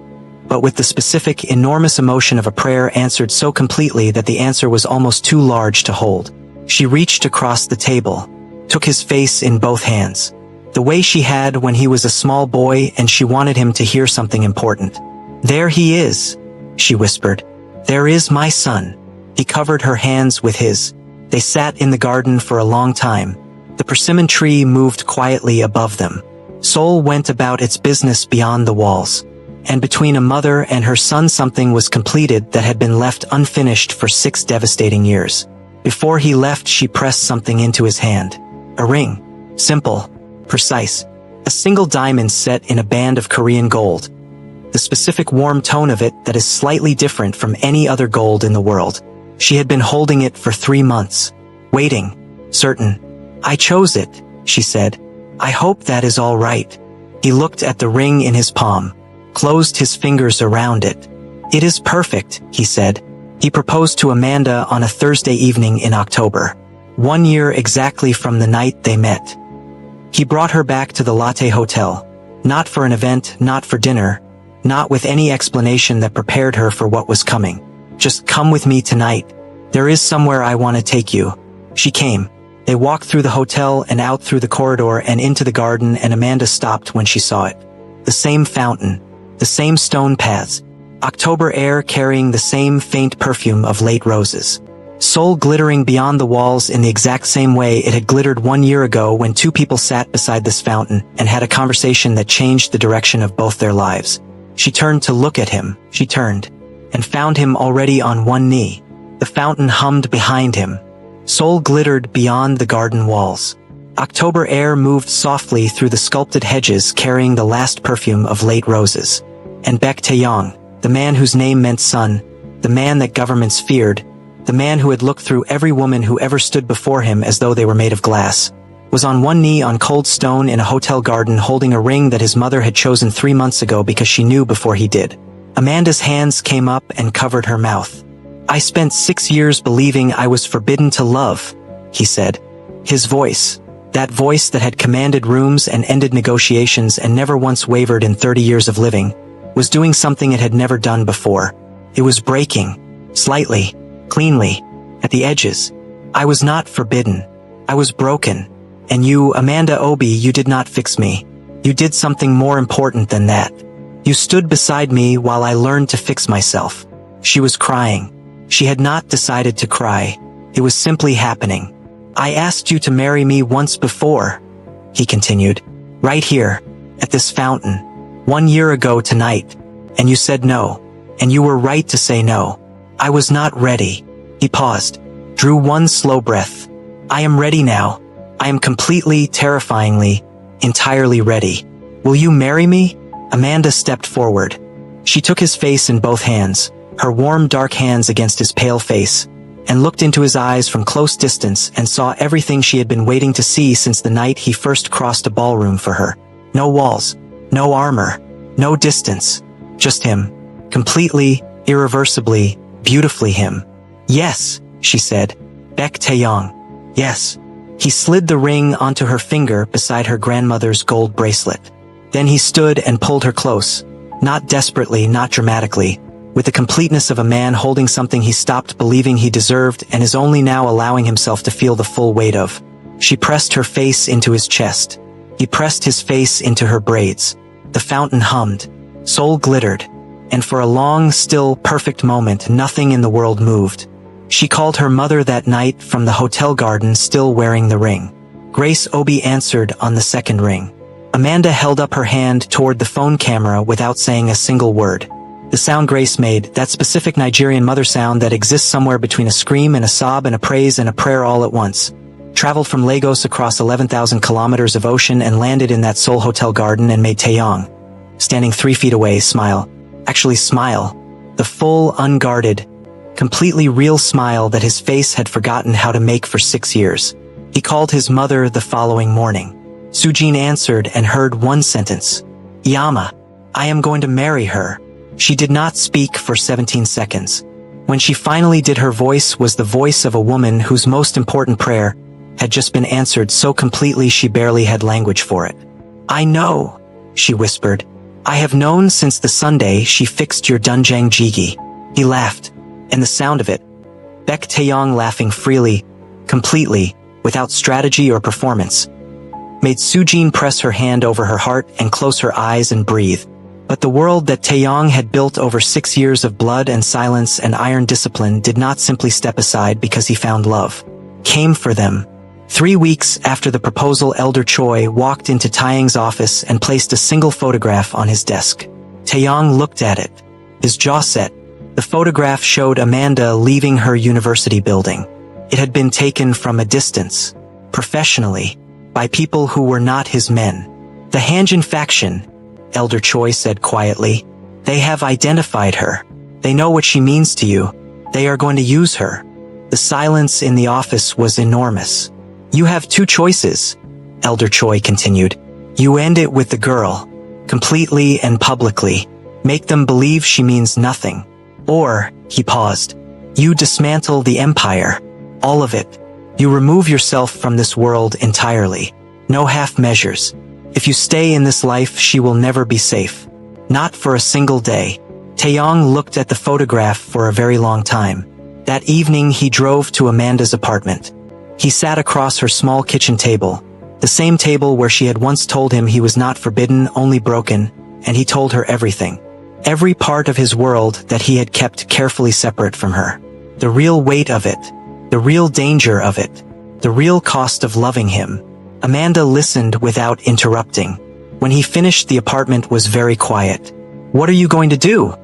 but with the specific, enormous emotion of a prayer answered so completely that the answer was almost too large to hold. She reached across the table, took his face in both hands, the way she had when he was a small boy and she wanted him to hear something important. "There he is," she whispered. "There is my son." He covered her hands with his. They sat in the garden for a long time. The persimmon tree moved quietly above them. Seoul went about its business beyond the walls. And between a mother and her son something was completed that had been left unfinished for 6 devastating years. Before he left she pressed something into his hand. A ring. Simple. Precise. A single diamond set in a band of Korean gold. The specific warm tone of it that is slightly different from any other gold in the world. She had been holding it for 3 months. Waiting. Certain. "I chose it," she said. "I hope that is all right." He looked at the ring in his palm, closed his fingers around it. "It is perfect," he said. He proposed to Amanda on a Thursday evening in October. 1 year exactly from the night they met. He brought her back to the Latte Hotel. Not for an event, not for dinner, not with any explanation that prepared her for what was coming. "Just come with me tonight. There is somewhere I want to take you." She came. They walked through the hotel and out through the corridor and into the garden, and Amanda stopped when she saw it. The same fountain. The same stone paths. October air carrying the same faint perfume of late roses. soul glittering beyond the walls in the exact same way it had glittered 1 year ago when two people sat beside this fountain and had a conversation that changed the direction of both their lives. She turned to look at him. She turned and found him already on one knee. The fountain hummed behind him. Soul glittered beyond the garden walls. October air moved softly through the sculpted hedges carrying the last perfume of late roses. And Baek Taeyong, the man whose name meant sun, the man that governments feared, the man who had looked through every woman who ever stood before him as though they were made of glass, was on one knee on cold stone in a hotel garden holding a ring that his mother had chosen 3 months ago because she knew before he did. Amanda's hands came up and covered her mouth. "I spent 6 years believing I was forbidden to love," he said. His voice, that voice that had commanded rooms and ended negotiations and never once wavered in 30 years of living, was doing something it had never done before. It was breaking. Slightly. Cleanly. At the edges. I was not forbidden. I was broken. And you, Amanda Obi, you did not fix me. You did something more important than that. You stood beside me while I learned to fix myself. She was crying. She had not decided to cry. It was simply happening. I asked you to marry me once before, he continued. Right here, at this fountain, 1 year ago tonight. And you said no. And you were right to say no. I was not ready. He paused, drew one slow breath. I am ready now. I am completely, terrifyingly, entirely ready. Will you marry me? Amanda stepped forward. She took his face in both hands, her warm dark hands against his pale face, and looked into his eyes from close distance and saw everything she had been waiting to see since the night he first crossed a ballroom for her. No walls, no armor, no distance, just him. Completely, irreversibly, beautifully him. Yes, she said. Baek Taeyong. Yes. He slid the ring onto her finger beside her grandmother's gold bracelet. Then he stood and pulled her close, not desperately, not dramatically, with the completeness of a man holding something he stopped believing he deserved and is only now allowing himself to feel the full weight of. She pressed her face into his chest. He pressed his face into her braids. The fountain hummed. Soul glittered. And for a long, still, perfect moment, nothing in the world moved. She called her mother that night from the hotel garden still wearing the ring. Grace Obi answered on the second ring. Amanda held up her hand toward the phone camera without saying a single word. The sound Grace made, that specific Nigerian mother sound that exists somewhere between a scream and a sob and a praise and a prayer all at once, traveled from Lagos across 11,000 kilometers of ocean and landed in that Seoul hotel garden and made Taeyong, standing 3 feet away, smile. Actually smile. The full, unguarded, completely real smile that his face had forgotten how to make for 6 years. He called his mother the following morning. Sujin answered and heard one sentence. Yama, I am going to marry her. She did not speak for 17 seconds. When she finally did, her voice was the voice of a woman whose most important prayer had just been answered so completely she barely had language for it. I know, she whispered. I have known since the Sunday she fixed your Dunjang Jigi. He laughed, and the sound of it, Baek Taeyong laughing freely, completely, without strategy or performance, made Sujin press her hand over her heart and close her eyes and breathe. But the world that Taeyong had built over 6 years of blood and silence and iron discipline did not simply step aside because he found love. Came for them. 3 weeks after the proposal, Elder Choi walked into Taeyong's office and placed a single photograph on his desk. Taeyong looked at it. His jaw set. The photograph showed Amanda leaving her university building. It had been taken from a distance, professionally, by people who were not his men. The Hanjin faction, Elder Choi said quietly. They have identified her. They know what she means to you. They are going to use her. The silence in the office was enormous. You have 2 choices, Elder Choi continued. You end it with the girl, completely and publicly. Make them believe she means nothing. Or, he paused, you dismantle the empire. All of it. You remove yourself from this world entirely. No half measures. If you stay in this life, she will never be safe. Not for a single day. Taeyong looked at the photograph for a very long time. That evening he drove to Amanda's apartment. He sat across her small kitchen table, the same table where she had once told him he was not forbidden, only broken, and he told her everything. Every part of his world that he had kept carefully separate from her. The real weight of it, The real danger of it. The real cost of loving him. Amanda listened without interrupting. When he finished, the apartment was very quiet. "What are you going to do?"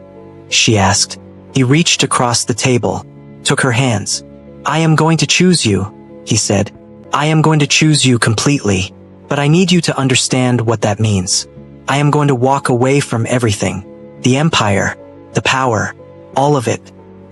she asked. He reached across the table, took her hands. "I am going to choose you," he said. "I am going to choose you completely. But I need you to understand what that means. I am going to walk away from everything. The empire, the power, all of it.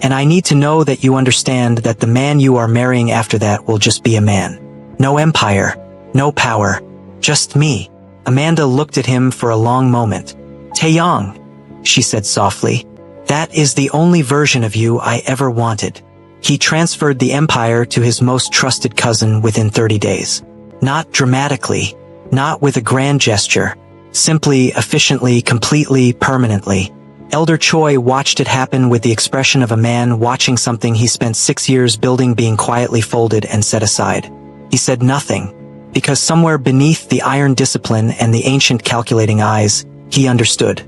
And I need to know that you understand that the man you are marrying after that will just be a man. No empire, no power, just me." Amanda looked at him for a long moment. "Taeyong," she said softly, "that is the only version of you I ever wanted." He transferred the empire to his most trusted cousin within 30 days. Not dramatically, not with a grand gesture. Simply, efficiently, completely, permanently. Elder Choi watched it happen with the expression of a man watching something he spent 6 years building being quietly folded and set aside. He said nothing, because somewhere beneath the iron discipline and the ancient calculating eyes, he understood.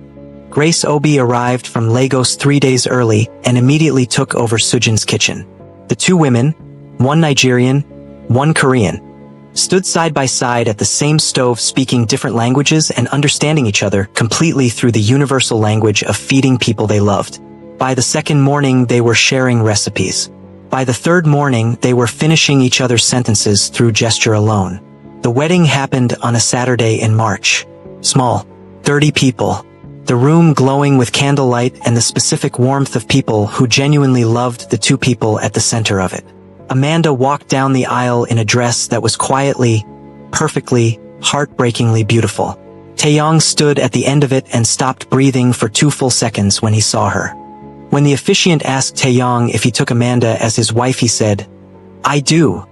Grace Obi arrived from Lagos 3 days early and immediately took over Sujin's kitchen. The two women, one Nigerian, one Korean, stood side by side at the same stove speaking different languages and understanding each other completely through the universal language of feeding people they loved. By the second morning, they were sharing recipes. By the third morning, they were finishing each other's sentences through gesture alone. The wedding happened on a Saturday in March. Small, 30 people. The room glowing with candlelight and the specific warmth of people who genuinely loved the two people at the center of it. Amanda walked down the aisle in a dress that was quietly, perfectly, heartbreakingly beautiful. Taeyong stood at the end of it and stopped breathing for 2 full seconds when he saw her. When the officiant asked Taeyong if he took Amanda as his wife, he said, "I do."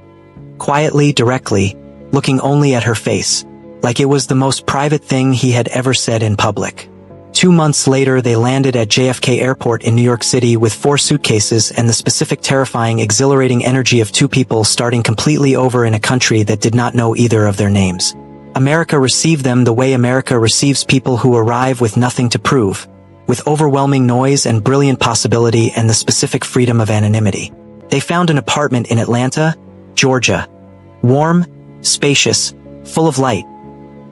Quietly, directly, looking only at her face, like it was the most private thing he had ever said in public. 2 months later, they landed at JFK Airport in New York City with 4 suitcases and the specific terrifying, exhilarating energy of two people starting completely over in a country that did not know either of their names. America received them the way America receives people who arrive with nothing to prove, with overwhelming noise and brilliant possibility and the specific freedom of anonymity. They found an apartment in Atlanta, Georgia. Warm, spacious, full of light.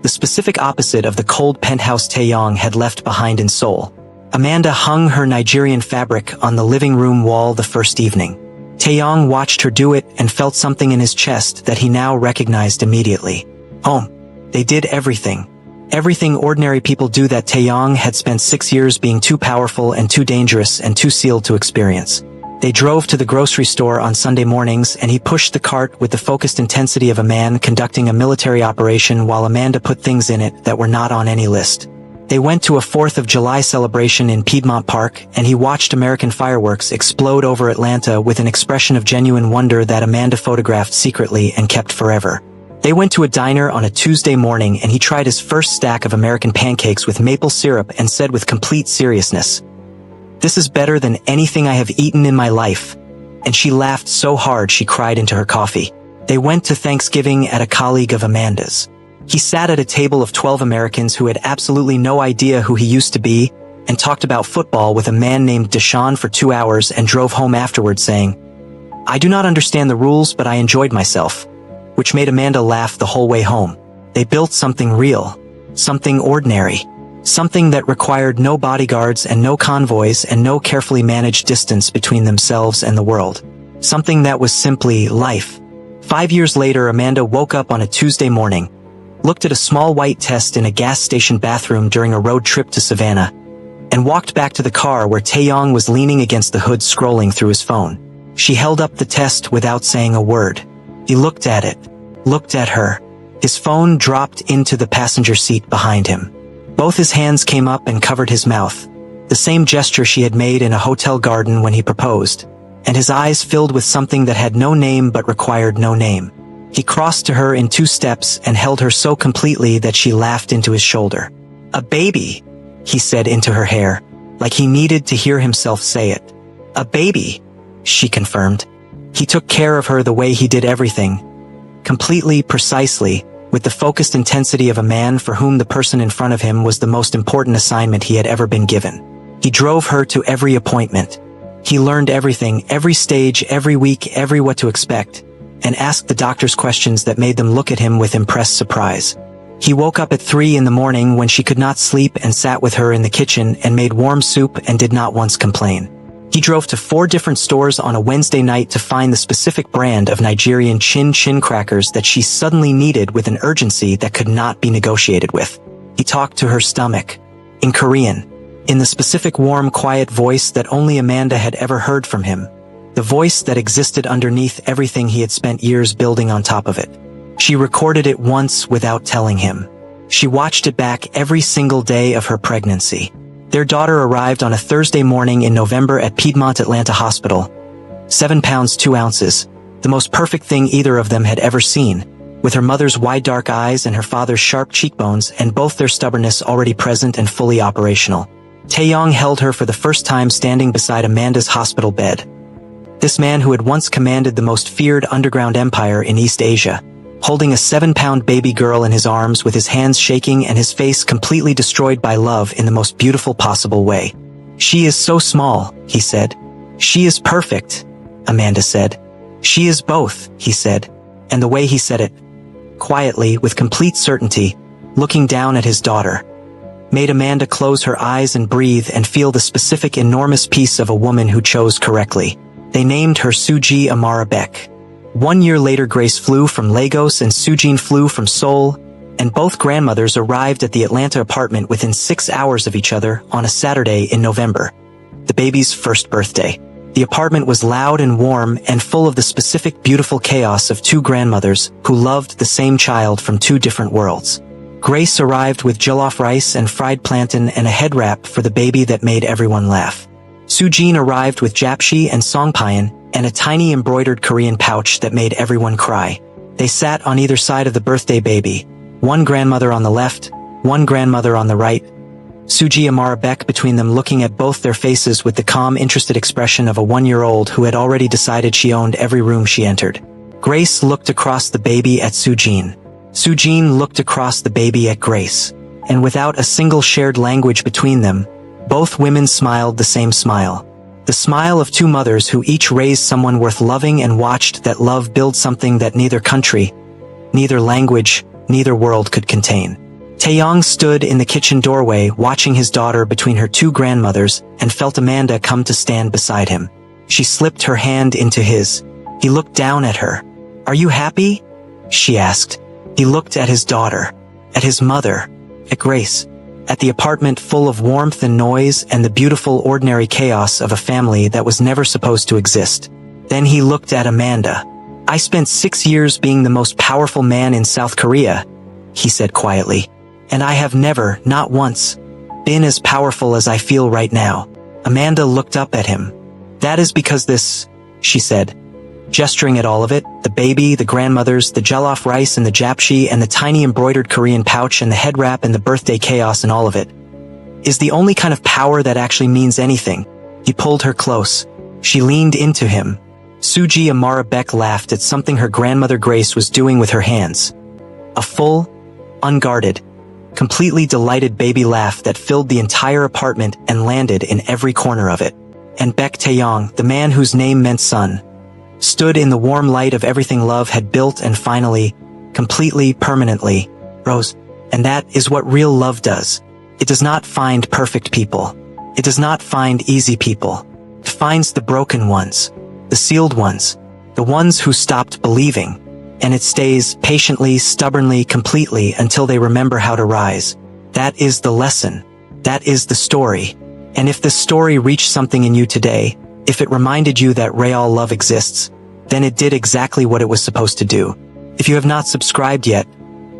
The specific opposite of the cold penthouse Taeyong had left behind in Seoul. Amanda hung her Nigerian fabric on the living room wall the first evening. Taeyong watched her do it and felt something in his chest that he now recognized immediately. Home. They did everything. Everything ordinary people do that Taeyong had spent 6 years being too powerful and too dangerous and too sealed to experience. They drove to the grocery store on Sunday mornings and he pushed the cart with the focused intensity of a man conducting a military operation while Amanda put things in it that were not on any list. They went to a 4th of July celebration in Piedmont Park and he watched American fireworks explode over Atlanta with an expression of genuine wonder that Amanda photographed secretly and kept forever. They went to a diner on a Tuesday morning and he tried his first stack of American pancakes with maple syrup and said with complete seriousness, "This is better than anything I have eaten in my life." And she laughed so hard she cried into her coffee. They went to Thanksgiving at a colleague of Amanda's. He sat at a table of 12 Americans who had absolutely no idea who he used to be and talked about football with a man named Deshaun for 2 hours and drove home afterwards saying, "I do not understand the rules, but I enjoyed myself," which made Amanda laugh the whole way home. They built something real, something ordinary. Something that required no bodyguards and no convoys and no carefully managed distance between themselves and the world. Something that was simply life. 5 years later, Amanda woke up on a Tuesday morning, looked at a small white test in a gas station bathroom during a road trip to Savannah, and walked back to the car where Taeyong was leaning against the hood scrolling through his phone. She held up the test without saying a word. He looked at it, looked at her. His phone dropped into the passenger seat behind him. Both his hands came up and covered his mouth, the same gesture she had made in a hotel garden when he proposed, and his eyes filled with something that had no name but required no name. He crossed to her in 2 steps and held her so completely that she laughed into his shoulder. "A baby," he said into her hair, like he needed to hear himself say it. "A baby," she confirmed. He took care of her the way he did everything, completely, precisely, with the focused intensity of a man for whom the person in front of him was the most important assignment he had ever been given. He drove her to every appointment, He learned everything, every stage, every week, every what to expect, and asked the doctors questions that made them look at him with impressed surprise. He woke up at 3 in the morning when she could not sleep and sat with her in the kitchen and made warm soup and did not once complain. He drove to 4 different stores on a Wednesday night to find the specific brand of Nigerian chin crackers that she suddenly needed with an urgency that could not be negotiated with. He talked to her stomach, in Korean, in the specific warm, quiet voice that only Amanda had ever heard from him, the voice that existed underneath everything he had spent years building on top of it. She recorded it once without telling him. She watched it back every single day of her pregnancy. Their daughter arrived on a Thursday morning in November at Piedmont Atlanta Hospital. 7 pounds 2 ounces, the most perfect thing either of them had ever seen, with her mother's wide dark eyes and her father's sharp cheekbones and both their stubbornness already present and fully operational. Taeyong held her for the first time standing beside Amanda's hospital bed. This man who had once commanded the most feared underground empire in East Asia, holding a 7-pound baby girl in his arms with his hands shaking and his face completely destroyed by love in the most beautiful possible way. "She is so small," he said. "She is perfect," Amanda said. "She is both," he said, and the way he said it, quietly, with complete certainty, looking down at his daughter, made Amanda close her eyes and breathe and feel the specific enormous piece of a woman who chose correctly. They named her Suji Amara Beck. 1 year later, Grace flew from Lagos and Sujin flew from Seoul, and both grandmothers arrived at the Atlanta apartment within 6 hours of each other on a Saturday in November, the baby's first birthday. The apartment was loud and warm and full of the specific beautiful chaos of 2 grandmothers who loved the same child from 2 different worlds. Grace arrived with jollof rice and fried plantain and a head wrap for the baby that made everyone laugh. Sujin arrived with japchae and songpyeon and a tiny embroidered Korean pouch that made everyone cry. They sat on either side of the birthday baby, one grandmother on the left, one grandmother on the right, Suji Amara Beck between them, looking at both their faces with the calm, interested expression of a 1-year-old who had already decided she owned every room she entered. Grace looked across the baby at Sujin. Sujin looked across the baby at Grace. And without a single shared language between them, both women smiled the same smile. The smile of 2 mothers who each raised someone worth loving and watched that love build something that neither country, neither language, neither world could contain. Taeyong stood in the kitchen doorway watching his daughter between her 2 grandmothers and felt Amanda come to stand beside him. She slipped her hand into his. He looked down at her. "Are you happy?" she asked. He looked at his daughter, at his mother, at Grace, at the apartment full of warmth and noise and the beautiful ordinary chaos of a family that was never supposed to exist. Then he looked at Amanda. "I spent 6 years being the most powerful man in South Korea," he said quietly. "And I have never, not once, been as powerful as I feel right now." Amanda looked up at him. "That is because this," she said, gesturing at all of it, the baby, the grandmothers, the jollof rice and the japchae and the tiny embroidered Korean pouch and the head wrap and the birthday chaos and all of it, is the only kind of power that actually means anything. He pulled her close. She leaned into him. Suji Amara Beck laughed at something her grandmother Grace was doing with her hands. A full, unguarded, completely delighted baby laugh that filled the entire apartment and landed in every corner of it. And Beck Taeyong, the man whose name meant son, stood in the warm light of everything love had built and finally, completely, permanently, rose. And that is what real love does. It does not find perfect people. It does not find easy people. It finds the broken ones, the sealed ones, the ones who stopped believing. And it stays patiently, stubbornly, completely until they remember how to rise. That is the lesson. That is the story. And if this story reached something in you today, if it reminded you that real love exists, then it did exactly what it was supposed to do. If you have not subscribed yet,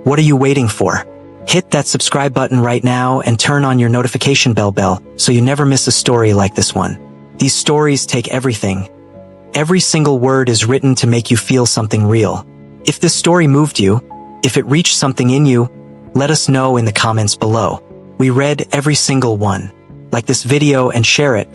what are you waiting for? Hit that subscribe button right now and turn on your notification bell so you never miss a story like this one. These stories take everything. Every single word is written to make you feel something real. If this story moved you, if it reached something in you, let us know in the comments below. We read every single one. Like this video and share it.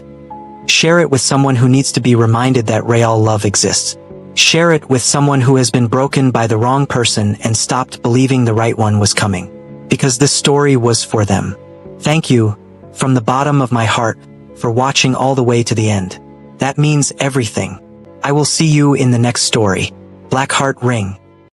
Share it with someone who needs to be reminded that real love exists. Share it with someone who has been broken by the wrong person and stopped believing the right one was coming. Because this story was for them. Thank you, from the bottom of my heart, for watching all the way to the end. That means everything. I will see you in the next story. Blackheart Ring.